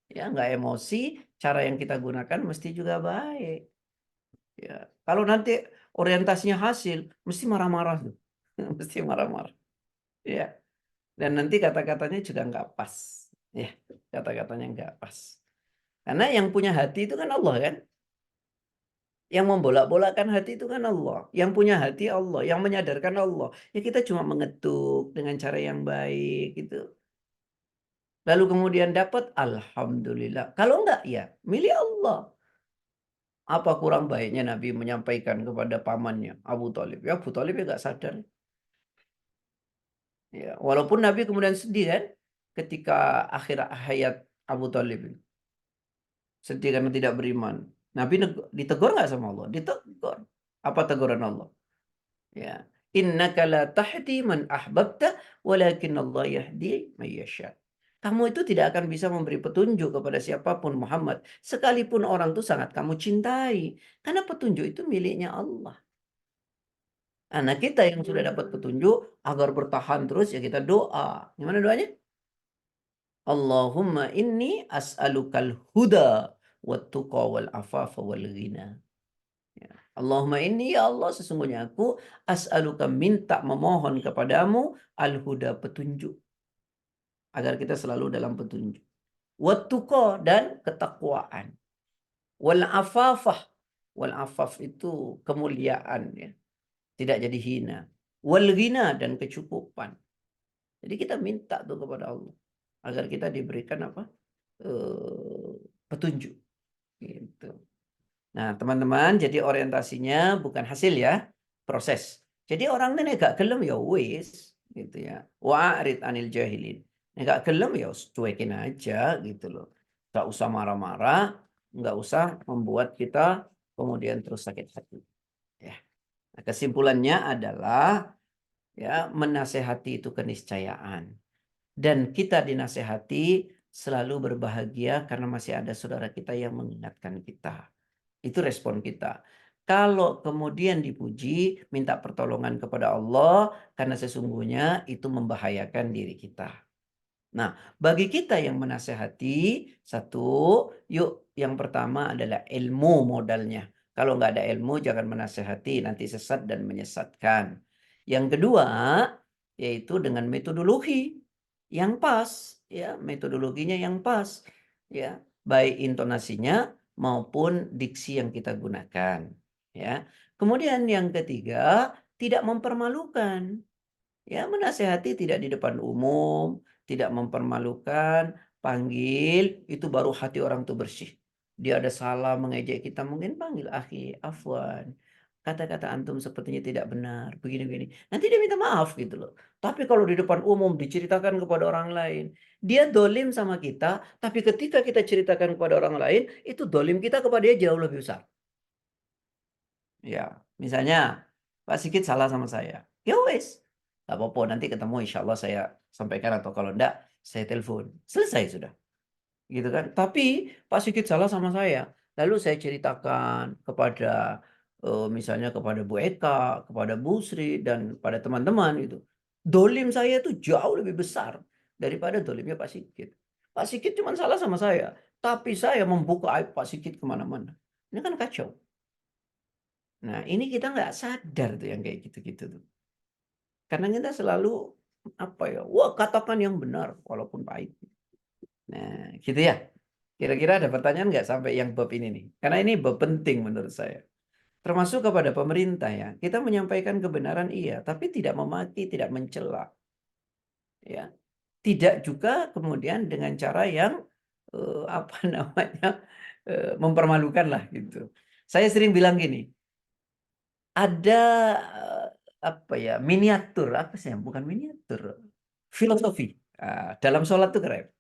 Ya, nggak emosi, cara yang kita gunakan mesti juga baik. Ya, kalau nanti orientasinya hasil, mesti marah-marah tuh. Mesti marah-marah. Ya. Dan nanti kata-katanya juga nggak pas. Ya, kata-katanya nggak pas. Karena yang punya hati itu kan Allah kan. Yang membolak-bolakkan hati itu kan Allah. Yang punya hati Allah. Yang menyadarkan Allah. Ya kita cuma mengetuk dengan cara yang baik gitu. Lalu kemudian dapat Alhamdulillah. Kalau enggak ya milih Allah. Apa kurang baiknya Nabi menyampaikan kepada pamannya Abu Thalib? Ya Abu Thalib ya nggak sadar. Ya, walaupun Nabi kemudian sedih kan ketika akhir hayat Abu Thalib. Sedih karena tidak beriman. Nabi ditegur nggak sama Allah? Ditegur. Apa teguran Allah? Ya. Innaka la tahdi man ahbabta walakin Allah yahdi man yasha. Kamu itu tidak akan bisa memberi petunjuk kepada siapapun Muhammad. Sekalipun orang itu sangat kamu cintai. Karena petunjuk itu miliknya Allah. Anak kita yang sudah dapat petunjuk agar bertahan terus ya kita doa. Gimana doanya? Allahumma inni as'alukal huda wat-tuqa wal afafa wal ghina. Ya. Allahumma inni ya Allah sesungguhnya aku as'aluka minta memohon kepadamu al-huda petunjuk agar kita selalu dalam petunjuk. Wat-tuqa dan ketakwaan. Wal afafah. Wal afaf itu kemuliaan ya. Tidak jadi hina. Wal ghina dan kecukupan. Jadi kita minta tuh kepada Allah agar kita diberikan apa? Petunjuk gitu. Nah, teman-teman, jadi orientasinya bukan hasil ya, proses. Jadi orang ini gak gelem ya wis gitu ya. Wa'rid anil jahilin. Gak gelem ya cuekin aja gitu loh. Gak usah marah-marah, gak usah membuat kita kemudian terus sakit hati. Ya. Nah, kesimpulannya adalah ya menasehati itu keniscayaan. Dan kita dinasehati selalu berbahagia karena masih ada saudara kita yang mengingatkan kita. Itu respon kita. Kalau kemudian dipuji, minta pertolongan kepada Allah karena sesungguhnya itu membahayakan diri kita. Nah, bagi kita yang menasehati, satu, yuk yang pertama adalah ilmu modalnya. Kalau nggak ada ilmu, jangan menasehati, nanti sesat dan menyesatkan. Yang kedua, yaitu dengan metodologi yang pas, ya metodologinya yang pas, ya baik intonasinya maupun diksi yang kita gunakan, ya. Kemudian yang ketiga, tidak mempermalukan. Ya, menasehati tidak di depan umum, tidak mempermalukan, panggil, itu baru hati orang tuh bersih. Dia ada salah mengejek kita, mungkin panggil, akhi, afwan. Kata-kata antum sepertinya tidak benar, begini-begini. Nanti dia minta maaf gitu loh. Tapi kalau di depan umum diceritakan kepada orang lain, dia dolim sama kita, tapi ketika kita ceritakan kepada orang lain, itu dolim kita kepada dia jauh lebih besar. Ya, misalnya Pak Sigit salah sama saya. Ya wes, nggak apa-apa, nanti ketemu insya Allah saya sampaikan atau kalau enggak saya telepon. Selesai sudah. Gitu kan. Tapi Pak Sigit salah sama saya. Lalu saya ceritakan kepada misalnya kepada Bu Eka, kepada Bu Sri dan pada teman-teman itu. Dolim saya itu jauh lebih besar daripada dolimnya Pak Sigit. Pak Sigit cuma salah sama saya. Tapi saya membuka aib Pak Sigit kemana-mana. Ini kan kacau. Nah, ini kita nggak sadar tuh yang kayak gitu-gitu tuh. Karena kita selalu apa ya, wah katakan yang benar walaupun pahit. Nah, gitu ya. Kira-kira ada pertanyaan nggak sampai yang bab ini nih? Karena ini bab penting menurut saya. Termasuk kepada pemerintah ya. Kita menyampaikan kebenaran iya, tapi tidak memaki, tidak mencela. Ya. Tidak juga kemudian dengan cara yang apa namanya mempermalukan lah gitu. Saya sering bilang gini, ada apa ya miniatur apa sih bukan miniatur filosofi dalam sholat tuh keren.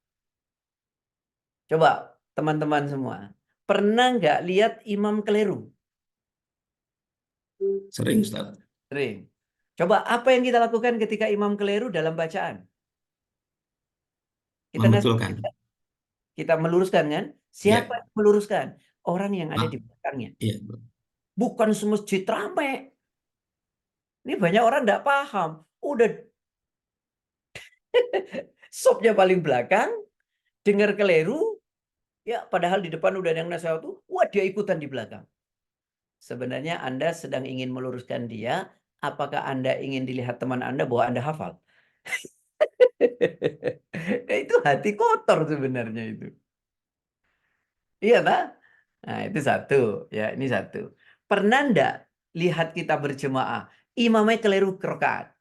Coba teman-teman semua pernah nggak lihat imam keliru? Sering, Ustaz. Sering. Coba apa yang kita lakukan ketika imam keliru dalam bacaan? Kita Membetulkan. kita meluruskan kan? Siapa Ya, yang meluruskan? orang yang ada Ah, di belakangnya. iya. Bukan semasjid ramai. Ini banyak orang nggak paham. Udah sopnya paling belakang, dengar keliru, ya padahal di depan udah ada yang nasihat tuh, wah dia ikutan di belakang. Sebenarnya Anda sedang ingin meluruskan dia, apakah Anda ingin dilihat teman Anda bahwa Anda hafal? Itu hati kotor sebenarnya itu. Iya, tak? Nah, itu satu. Ya, ini satu. Pernah ndak lihat kita berjemaah, imamnya keliru rakaat?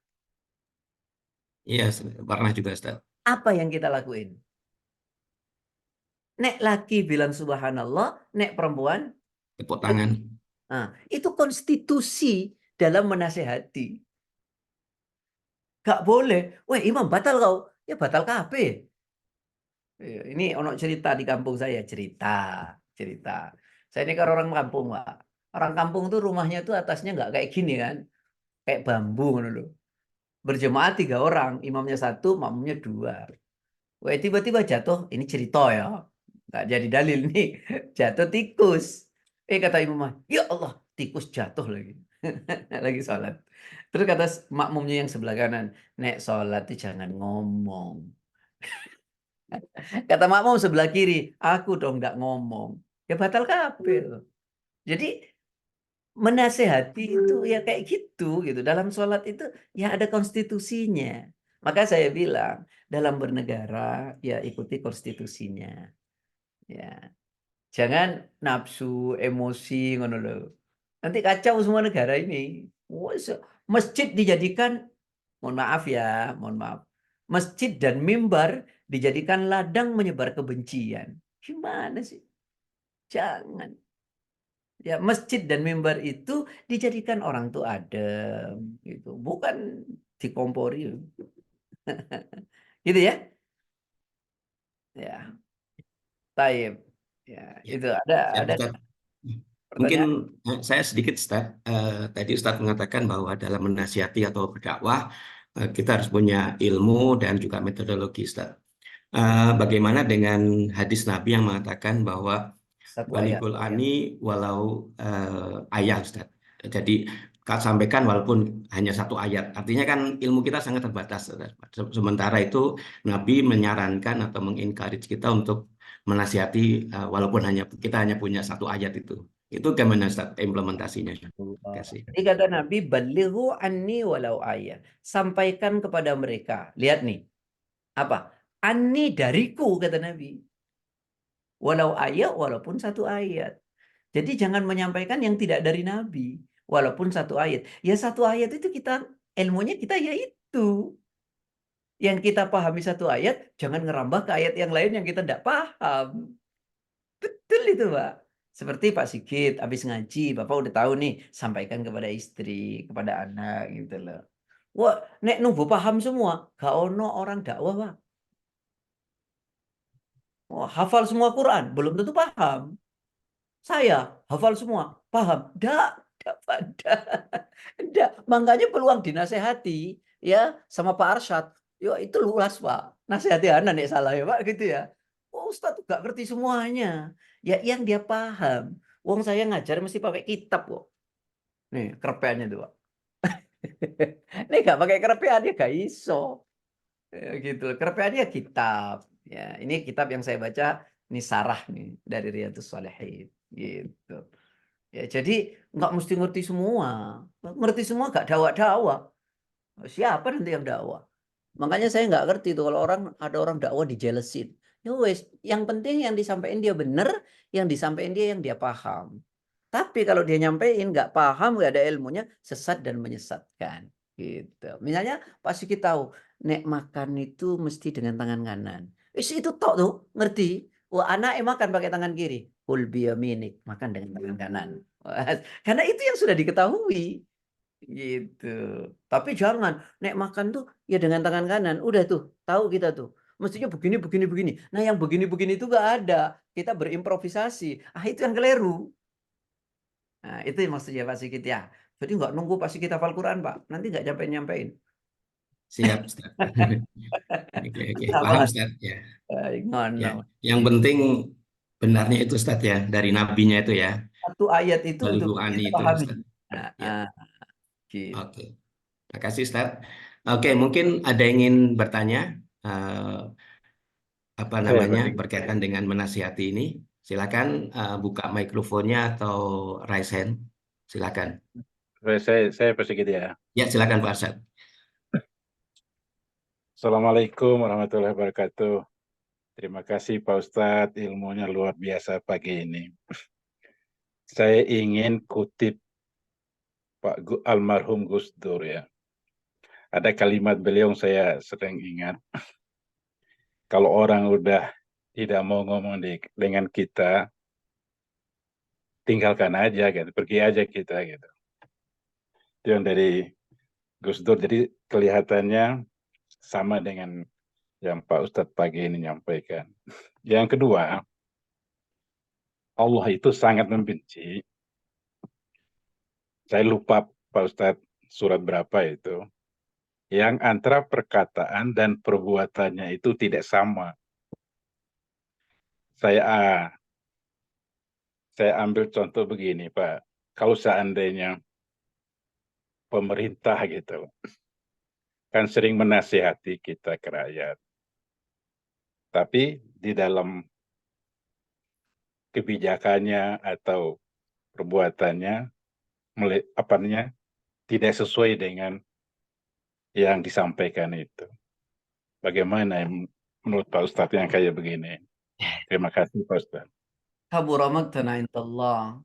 Iya, pernah juga Ustaz. Apa yang kita lakuin? Nek laki bilang subhanallah, nek perempuan. Tepuk tangan. Nah, itu konstitusi dalam menasehati. Gak boleh. Wah, imam batal kau. Ya batal kabeh. Ini ono cerita di kampung saya, cerita. Saya ini kan orang kampung, Pak. Orang kampung tuh rumahnya tuh atasnya nggak kayak gini kan, kayak bambu ngono lho. Berjemaah 3 orang, imamnya 1, makmumnya 2. Wah, tiba-tiba jatuh, ini cerita ya, nggak jadi dalil nih. Jatuh tikus. Kata imamnya, ya Allah, tikus jatuh lagi. Lagi sholat. Terus kata makmumnya yang sebelah kanan, nek sholat itu jangan ngomong. Kata makmum sebelah kiri, aku dong nggak ngomong. Ya batal kabeh. Jadi menasehati itu ya kayak gitu. Dalam sholat itu ya ada konstitusinya. Maka saya bilang dalam bernegara ya ikuti konstitusinya. Ya, jangan nafsu, emosi ngono lho. Nanti kacau semua negara ini. Masjid dijadikan, mohon maaf. Masjid dan mimbar dijadikan ladang menyebar kebencian. Gimana sih? Jangan. Ya, masjid dan mimbar itu dijadikan orang tuh adem gitu, bukan dikompori. Gitu ya. Ya, taib. Ya, Ya, itu siap, ada Ustaz. Mungkin pertanyaan. saya sedikit Ustaz. Tadi Ustaz mengatakan bahwa dalam menasihati atau berdakwah kita harus punya ilmu dan juga metodologi Ustaz. Bagaimana dengan hadis Nabi yang mengatakan bahwa Satu ayat. Baligul ani walau ayat Ustaz. Jadi sampaikan walaupun hanya 1 ayat. Artinya kan ilmu kita sangat terbatas, Ustaz. Sementara itu Nabi menyarankan atau mengencourage kita untuk menasihati walaupun kita hanya punya 1 ayat itu. Itu gimana Ustaz implementasinya? Terima kasih. Jadi kata Nabi, balighu anni walau ayat. Sampaikan kepada mereka. Lihat nih. Apa? Anni dariku, kata Nabi. Walau ayat, walaupun 1 ayat. Jadi jangan menyampaikan yang tidak dari Nabi. Walaupun 1 ayat. Ya 1 ayat itu kita, ilmunya kita ya itu. Yang kita pahami 1 ayat, jangan ngerambah ke ayat yang lain yang kita tidak paham. Betul itu, Pak. Seperti Pak Sigit, habis ngaji, Bapak udah tahu nih, sampaikan kepada istri, kepada anak, gitu loh. Wah, nek nunggu paham semua, gak ono orang dakwah, Pak. Wah, hafal semua Quran, belum tentu paham. Saya hafal semua, paham. Dak, pada. Enggak, makanya peluang dinasehati ya sama Pak Arsyad. Ya itu luas, Pak. Nasihati anak nek salah ya, Pak, gitu ya. Oh, Ustaz gak ngerti semuanya. Ya yang dia paham. Wong saya ngajar mesti pakai kitab kok. Nih, kerepeannya tuh, Pak. Nih gak pakai kerepean dia gak iso. Ya, gitu. Kerepeannya kitab. Ya, ini kitab yang saya baca, ini sarah nih dari Riyadhus Shalihin gitu. Ya, jadi nggak mesti ngerti semua. Ngerti semua nggak dakwah-dakwah. Siapa nanti yang dakwah? Makanya saya nggak ngerti tuh kalau ada orang dakwah dijelesin. Ya wes, yang penting yang disampaikan dia benar, yang disampaikan dia yang dia paham. Tapi kalau dia nyampein nggak paham, nggak ada ilmunya, sesat dan menyesatkan. Gitu. Misalnya pasti kita tahu, nek makan itu mesti dengan tangan kanan. Itu tok tuh, ngerti? Wah, anak makan pakai tangan kiri. Kul biyaminik, makan dengan tangan kanan. Karena itu yang sudah diketahui. Gitu. Tapi jangan, nek makan tuh ya dengan tangan kanan. Udah tuh, tahu kita tuh. Mestinya begini, begini, begini. Nah yang begini-begini itu nggak ada. Kita berimprovisasi. Itu yang keliru. Nah, itu maksudnya Pak Sigit ya. Jadi nggak nunggu Pak Sigit hafal Quran, Pak. Nanti nggak nyampein-nyampein. Siap Ustaz. Oke, Nah, paham Pak. Ustaz. Ya. Ya. Ngono. Yang penting benarnya itu Ustaz ya, dari nabinya itu ya. Satu ayat itu untuk Baligu ani kita itu pahami. Ustaz. Nah, Ya, gitu. oke. Terima kasih Ustaz. Oke, mungkin ada yang ingin bertanya eh, apa Saya namanya pasti. berkaitan dengan menasihati ini. Silakan buka mikrofonnya atau raise hand. Silakan. Saya pasti gitu ya. Ya, silakan Pak Arsyad. Assalamualaikum warahmatullahi wabarakatuh. Terima kasih Pak Ustadz, ilmunya luar biasa pagi ini. Saya ingin kutip almarhum Gus Dur ya. Ada kalimat beliau yang saya sering ingat. Kalau orang udah tidak mau ngomong dengan kita, tinggalkan aja gitu, pergi aja kita gitu. Itu yang dari Gus Dur. Jadi kelihatannya sama dengan yang Pak Ustadz pagi ini nyampaikan. Yang kedua, Allah itu sangat membenci. Saya lupa Pak Ustadz surat berapa itu. Yang antara perkataan dan perbuatannya itu tidak sama. Saya ambil contoh begini Pak. Kalau seandainya pemerintah gitu, kan sering menasihati kita ke rakyat. Tapi di dalam kebijakannya atau perbuatannya tidak sesuai dengan yang disampaikan itu. Bagaimana menurut Pak Ustadz yang kayak begini? Terima kasih Pak Ustadz. Kabura maqtan indallah.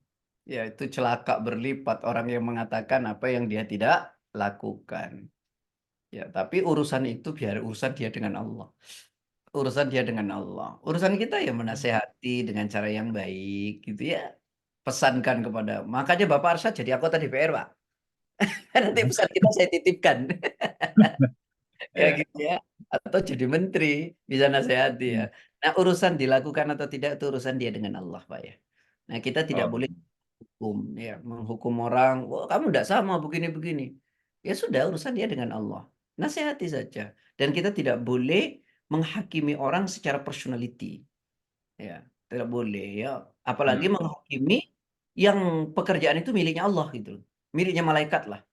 Ya, itu celaka berlipat orang yang mengatakan apa yang dia tidak lakukan. Ya, tapi urusan itu biar urusan dia dengan Allah. Urusan dia dengan Allah. Urusan kita ya menasehati dengan cara yang baik gitu ya. Pesankan kepada. Makanya Bapak Arsyad jadi anggota DPR, Pak. Nanti pesan kita saya titipkan. Ya Ya. gitu ya. Atau jadi menteri bisa nasihati ya. Nah, urusan dilakukan atau tidak itu urusan dia dengan Allah, Pak ya. Nah, kita tidak Oh, boleh hukum ya, menghukum orang, "Wah, kamu tidak sama begini-begini." Ya sudah, urusan dia dengan Allah. Nasihati saja. Dan kita tidak boleh menghakimi orang secara personality. Ya, tidak boleh ya. Apalagi menghakimi yang pekerjaan itu miliknya Allah gitu. Miliknya malaikat lah.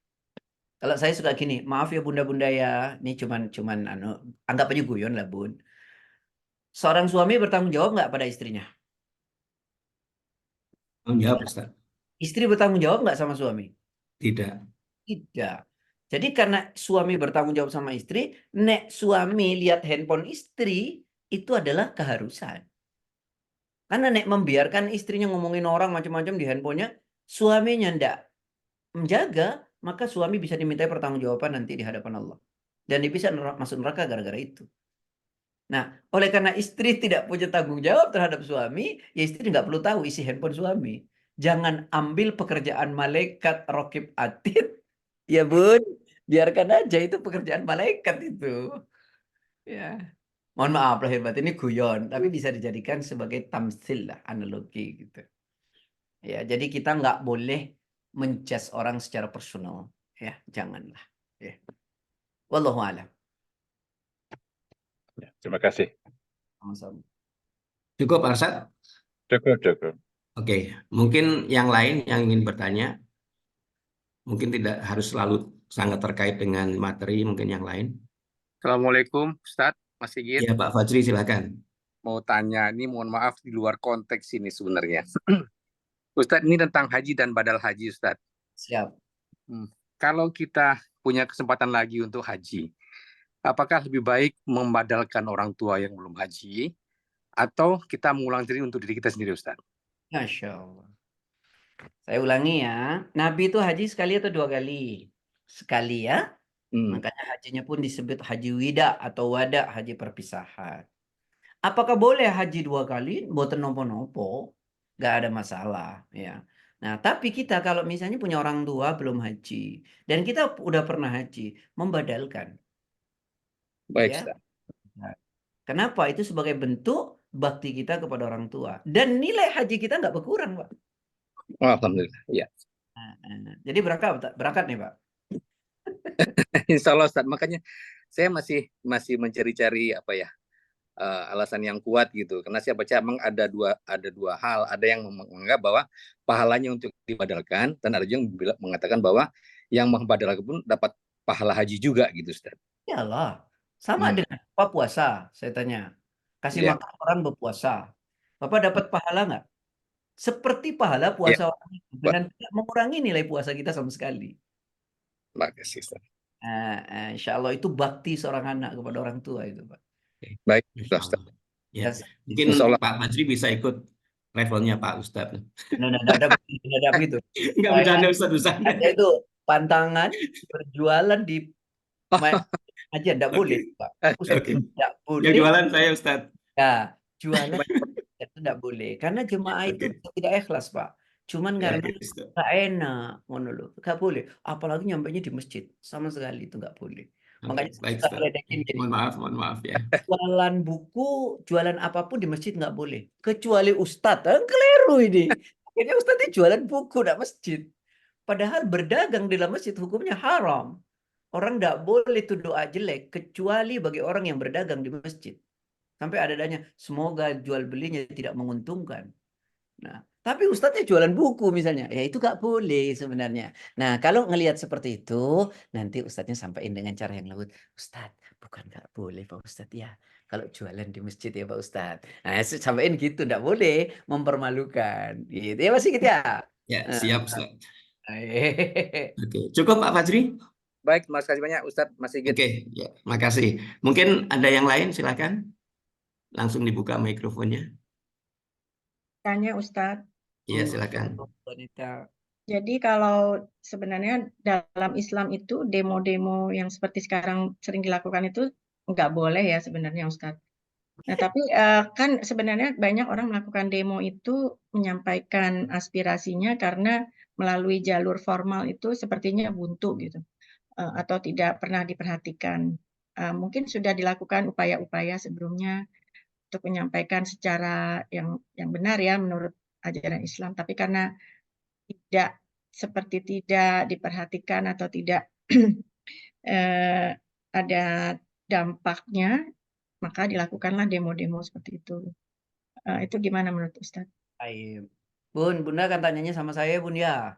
Kalau saya suka gini, maaf ya bunda-bunda ya, ini cuman anggap aja guyon lah bun. Seorang suami bertanggung jawab nggak pada istrinya? Menjawab Ustaz. Istri bertanggung jawab nggak sama suami? Tidak. Tidak. Jadi karena suami bertanggung jawab sama istri, nek suami lihat handphone istri, itu adalah keharusan. Karena nek membiarkan istrinya ngomongin orang macam-macam di handphonenya, suaminya ndak menjaga, maka suami bisa dimintai pertanggungjawaban nanti di hadapan Allah. Dan dia bisa masuk neraka gara-gara itu. Nah, oleh karena istri tidak punya tanggung jawab terhadap suami, ya istri nggak perlu tahu isi handphone suami. Jangan ambil pekerjaan malaikat rokib atid, ya bun, biarkan aja itu pekerjaan malaikat itu. Ya, mohon maaf lahir batin ini guyon, tapi bisa dijadikan sebagai tamsil lah, analogi gitu. Ya, jadi kita nggak boleh menjudge orang secara personal, ya, janganlah. Ya. Wallahu a'lam. ya, terima kasih. Sama-sama. Cukup Pak Arsyad? Cukup. Oke, mungkin yang lain yang ingin bertanya, mungkin tidak harus selalu sangat terkait dengan materi, mungkin yang lain. Assalamualaikum, Ustadz, Mas Sigit. Ya, Pak Fajri, silakan. Mau tanya, ini mohon maaf di luar konteks ini sebenarnya. Ustadz, ini tentang haji dan badal haji, Ustadz. Siap. Kalau kita punya kesempatan lagi untuk haji, apakah lebih baik membadalkan orang tua yang belum haji, atau kita mengulang diri untuk diri kita sendiri, Ustadz? Masya Allah. Saya ulangi ya, Nabi itu haji sekali atau 2 kali? Sekali ya. Makanya hajinya pun disebut haji wida atau wada, haji perpisahan. Apakah boleh haji 2 kali? Mboten nopo-nopo. Nggak ada masalah ya. Nah, tapi kita kalau misalnya punya orang tua belum haji dan kita udah pernah haji, membadalkan. Baik, Ya. Ustadz. Kenapa? Itu sebagai bentuk bakti kita kepada orang tua. Dan nilai haji kita nggak berkurang, Pak. Oh, alhamdulillah, ya. Jadi berangkat nih, Pak. Insya Allah, Ustadz. Makanya saya masih mencari-cari apa ya, alasan yang kuat gitu. Karena saya baca memang ada dua hal. Ada yang menganggap bahwa pahalanya untuk dibadalkan, dan ada yang mengatakan bahwa yang membadalkan pun dapat pahala haji juga gitu, Ustaz. Iyalah, sama dengan apa puasa, saya tanya. Kasih Iya. makan orang berpuasa. Bapak dapat pahala nggak? Seperti pahala Iya, puasa orang itu, dengan tidak mengurangi nilai puasa kita sama sekali. makasih, Ustaz. Insya Allah itu bakti seorang anak kepada orang tua itu, Pak. Baik, Insya Ustaz. Allah. Ya, Yes. mungkin Insya Allah. Pak Fajri bisa ikut levelnya Pak Ustadz. Nggak ada begitu. Nggak bercanda Ustadz, bercanda. Ada itu pantangan berjualan di aja enggak boleh, Pak. Ustaz, Oke. enggak Yang boleh. jualan saya Ustadz. Ya, jualan itu enggak boleh. Karena jemaah itu tidak ikhlas, Pak. Cuman Ya, karena Ustadz. enggak enak, ngono lho. Enggak boleh. Apalagi nyampainya di masjid. Sama sekali itu enggak boleh. Oke, Makanya baik kita Ustadz. ledekin jadi Mohon maaf ya. jualan buku, jualan apapun di masjid nggak boleh. Kecuali Ustadz, keliru ini. Akhirnya Ustadz ini jualan buku, nggak masjid. Padahal berdagang di dalam masjid hukumnya haram. Orang nggak boleh itu doa jelek, kecuali bagi orang yang berdagang di masjid. Sampai ada adanya, semoga jual belinya tidak menguntungkan. Nah, tapi Ustadznya jualan buku misalnya, ya itu nggak boleh sebenarnya. Nah, kalau ngelihat seperti itu, nanti Ustadznya sampaikan dengan cara yang lembut. Ustadz, bukan nggak boleh Pak Ustadz ya. Kalau jualan di masjid ya Pak Ustadz. Nah, sampaikan gitu, nggak boleh mempermalukan. Gitu ya masih gitu ya. Ya, siap Ustadz. Hehehe. Oke, cukup Pak Fajri? Baik, terima kasih banyak Ustadz Mas Sigit. Oke, ya, makasih. Mungkin ada yang lain, silakan. Langsung dibuka mikrofonnya. Tanya Ustadz. Iya, silakan. Wanita. Jadi kalau sebenarnya dalam Islam itu demo-demo yang seperti sekarang sering dilakukan itu nggak boleh ya sebenarnya Ustadz. Nah tapi kan sebenarnya banyak orang melakukan demo itu menyampaikan aspirasinya karena melalui jalur formal itu sepertinya buntu gitu. Atau tidak pernah diperhatikan. Mungkin sudah dilakukan upaya-upaya sebelumnya untuk menyampaikan secara yang benar ya menurut ajaran Islam, tapi karena tidak diperhatikan atau tidak ada dampaknya, maka dilakukanlah demo-demo seperti itu. Itu gimana menurut Ustadz? Baik. Bun, Bunda kan tanyanya sama saya, Bun ya.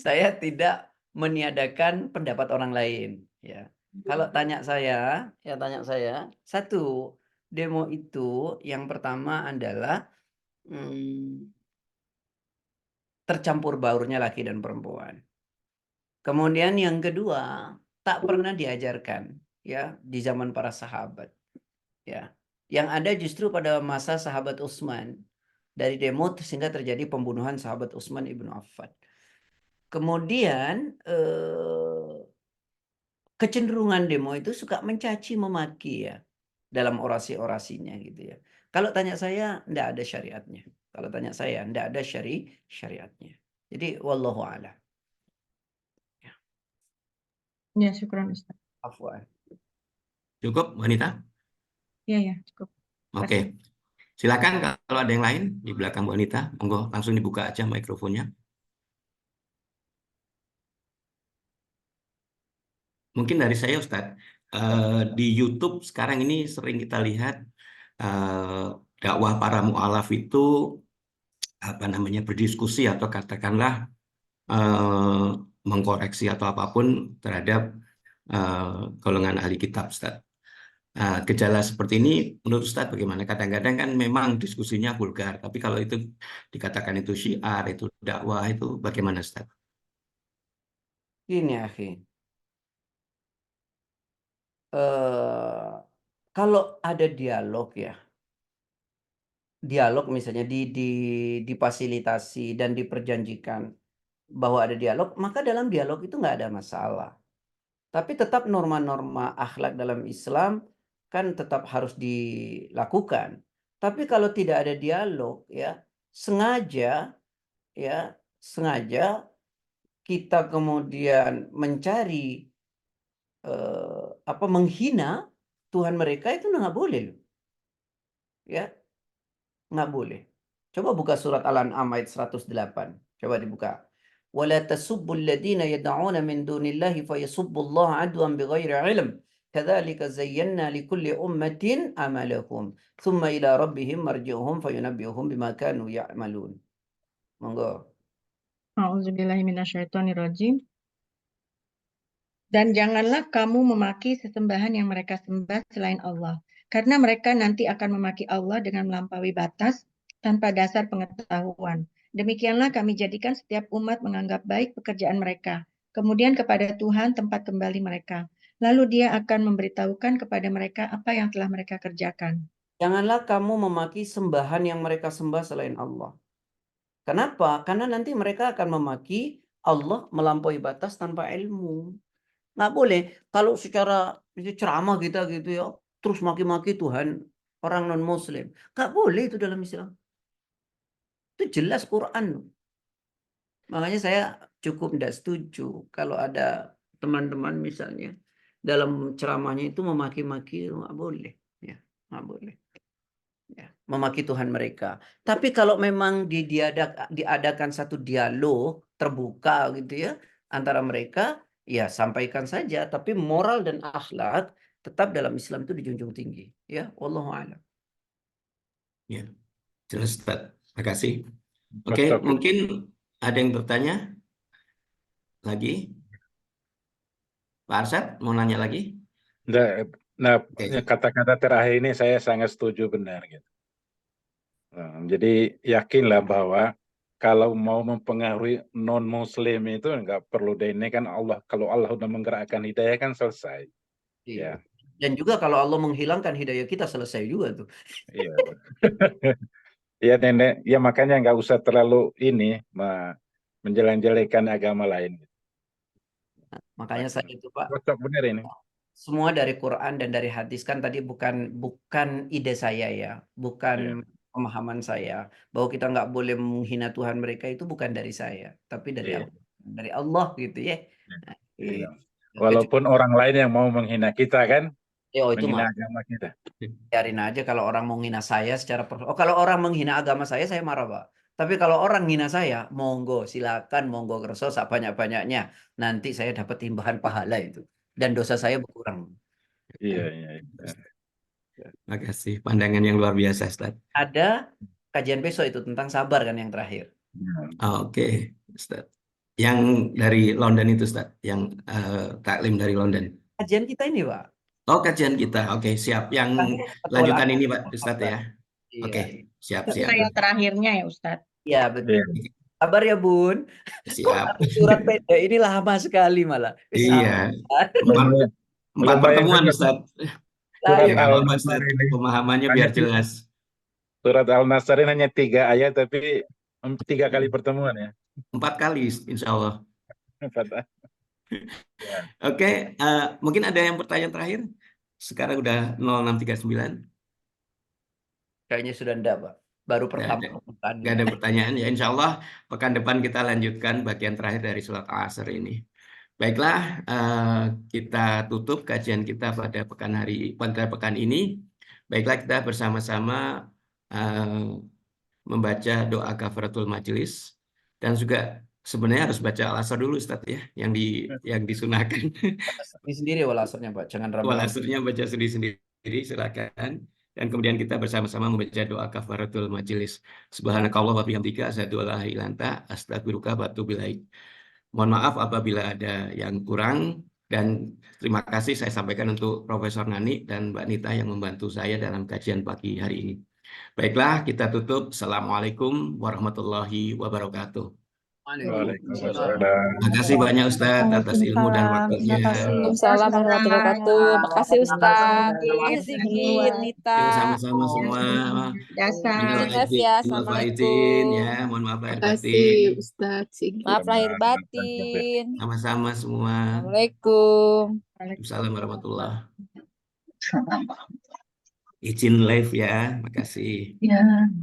Saya tidak meniadakan pendapat orang lain, ya. Kalau tanya saya, satu, demo itu yang pertama adalah tercampur baurnya laki dan perempuan. Kemudian yang kedua, tak pernah diajarkan ya di zaman para sahabat. Ya. Yang ada justru pada masa sahabat Utsman. Dari demo sehingga terjadi pembunuhan sahabat Utsman ibnu Affan. Kemudian kecenderungan demo itu suka mencaci memaki ya dalam orasi-orasinya gitu ya. Kalau tanya saya enggak ada syariatnya. Kalau tanya saya enggak ada syariatnya. Jadi wallahu a'lam. Ya, syukran Ustaz. Afwan. Cukup, wanita? Ya, cukup. Oke. Silakan kalau ada yang lain di belakang wanita, monggo langsung dibuka aja mikrofonnya. Mungkin dari saya Ustadz, di YouTube sekarang ini sering kita lihat dakwah para mu'alaf itu berdiskusi atau katakanlah mengkoreksi atau apapun terhadap golongan ahli kitab, Ustadz. Gejala seperti ini menurut Ustadz bagaimana? Kadang-kadang kan memang diskusinya vulgar, tapi kalau itu dikatakan itu syiar, itu dakwah, itu bagaimana Ustadz? Ini akhi. Kalau ada dialog ya, dialog misalnya difasilitasi dan diperjanjikan bahwa ada dialog, maka dalam dialog itu nggak ada masalah. Tapi tetap norma-norma akhlak dalam Islam kan tetap harus dilakukan. Tapi kalau tidak ada dialog ya, sengaja kita kemudian mencari menghina Tuhan mereka itu nggak boleh loh. Ya, nggak boleh. Coba buka surat Al-An'am ayat 108. Coba dibuka. Wala tasubbul ladina yad'una min dunillahi fayasubbullaha adwan bighairi ilm. Kadzalika zayyana likulli ummatin amalahum, thumma ila rabbihim marji'uhum fayunabbi'uhum bima kanu ya'malun. Monggo. A'udzubillahiminasyaitonirrajim. Dan janganlah kamu memaki sesembahan yang mereka sembah selain Allah, karena mereka nanti akan memaki Allah dengan melampaui batas tanpa dasar pengetahuan. Demikianlah kami jadikan setiap umat menganggap baik pekerjaan mereka, kemudian kepada Tuhan tempat kembali mereka. Lalu Dia akan memberitahukan kepada mereka apa yang telah mereka kerjakan. Janganlah kamu memaki sembahan yang mereka sembah selain Allah. Kenapa? Karena nanti mereka akan memaki Allah melampaui batas tanpa ilmu. Nggak boleh. Kalau secara ceramah kita gitu ya, terus maki-maki Tuhan orang non-Muslim. Nggak boleh itu dalam Islam. Itu jelas Quran. Makanya saya cukup tidak setuju kalau ada teman-teman misalnya dalam ceramahnya itu memaki-maki, nggak boleh. Ya, nggak boleh. Ya, memaki Tuhan mereka. Tapi kalau memang diadakan satu dialog terbuka gitu ya antara mereka, ya sampaikan saja. Tapi moral dan akhlak tetap dalam Islam itu dijunjung tinggi. Ya, wallahu a'lam. Ya, jelas Ustaz. Makasih. Pas Oke, topik. mungkin ada yang bertanya lagi? Pak Arsyad mau nanya lagi? Nah, Oke. kata-kata terakhir ini saya sangat setuju benar gitu. Jadi yakinlah bahwa kalau mau mempengaruhi non-Muslim itu nggak perlu deh, ini kan Allah, kalau Allah udah menggerakkan hidayah kan selesai. Iya. Ya, Dan juga kalau Allah menghilangkan hidayah kita selesai juga tuh. iya. Ya nenek, ya makanya nggak usah terlalu ini menjelek-jelekan agama lain. Makanya saya itu Pak, Cocok benar ini. semua dari Quran dan dari hadis kan tadi bukan ide saya ya, bukan Iya. pemahaman saya bahwa kita nggak boleh menghina Tuhan mereka itu bukan dari saya, tapi dari Iya. dari Allah gitu ya. Nah, Iya. itu. Walaupun orang lain yang mau menghina kita kan, Oh itu menghina mah agama kita. biarin aja kalau orang mau menghina saya secara oh kalau orang menghina agama saya marah Pak. Tapi kalau orang menghina saya, monggo silakan, monggo kerso sebanyak-banyaknya. Nanti saya dapat timbahan pahala itu dan dosa saya berkurang. Iya, iya. Makasih. Pandangan yang luar biasa, Ustaz. Ada kajian besok itu tentang sabar kan yang terakhir. Oke, Ustaz. Yang dari London itu, Ustaz. Yang taklim dari London. Kajian kita ini, Pak. Oh, kajian kita. Oke, siap. Yang lanjutan ini, Pak Ustaz ya. Oke, siap. Yang terakhirnya ya, Ustadz. Iya, betul. Sabar ya, Bun. Siap. Kok surat pendek ini lama sekali malah. Iya. Empat pertemuan, Ustaz. Pemahamannya biar jelas. Surat Al-Nasr ini hanya 3 ayat, tapi 3 kali pertemuan ya. 4 kali, insya Allah. Oke, mungkin ada yang pertanyaan terakhir? Sekarang udah 0639. Kayaknya sudah enggak, Pak. Baru pertama. Nggak ada pertanyaan ya. Insya Allah pekan depan kita lanjutkan bagian terakhir dari surat Al-Asr ini. Baiklah, kita tutup kajian kita pada pekan ini. Baiklah, kita bersama-sama membaca doa kafaratul majelis dan juga sebenarnya harus baca Al-Asr dulu, Ustaz ya, yang disunahkan. Ini sendiri Al-Asrnya, Pak. Jangan ramai. Al-Asrnya baca sendiri, silakan. Dan kemudian kita bersama-sama membaca doa kafaratul majelis. Subhanakallah wa bihamdika asyhadu an la ilaha illa anta astaghfiruka wa atubu ilaik. Mohon maaf apabila ada yang kurang, dan terima kasih saya sampaikan untuk Profesor Nani dan Mbak Nita yang membantu saya dalam kajian pagi hari ini. Baiklah, kita tutup. Assalamualaikum warahmatullahi wabarakatuh. Waalaikumsalam. Terima kasih banyak Ustaz atas ilmu dan waktunya. Waalaikumsalam warahmatullahi wabarakatuh. Makasih Ustaz. Makasih Sigit, Nita. Yuk sama-sama semua. Jelas ya. Assalamualaikum. Ya, mohon maaf lahir batin. Makasih Ustaz Sigit. Maaf lahir batin. Sama-sama semua. Assalamualaikum. Waalaikumsalam warahmatullahi. Izin live ya, makasih. Ya.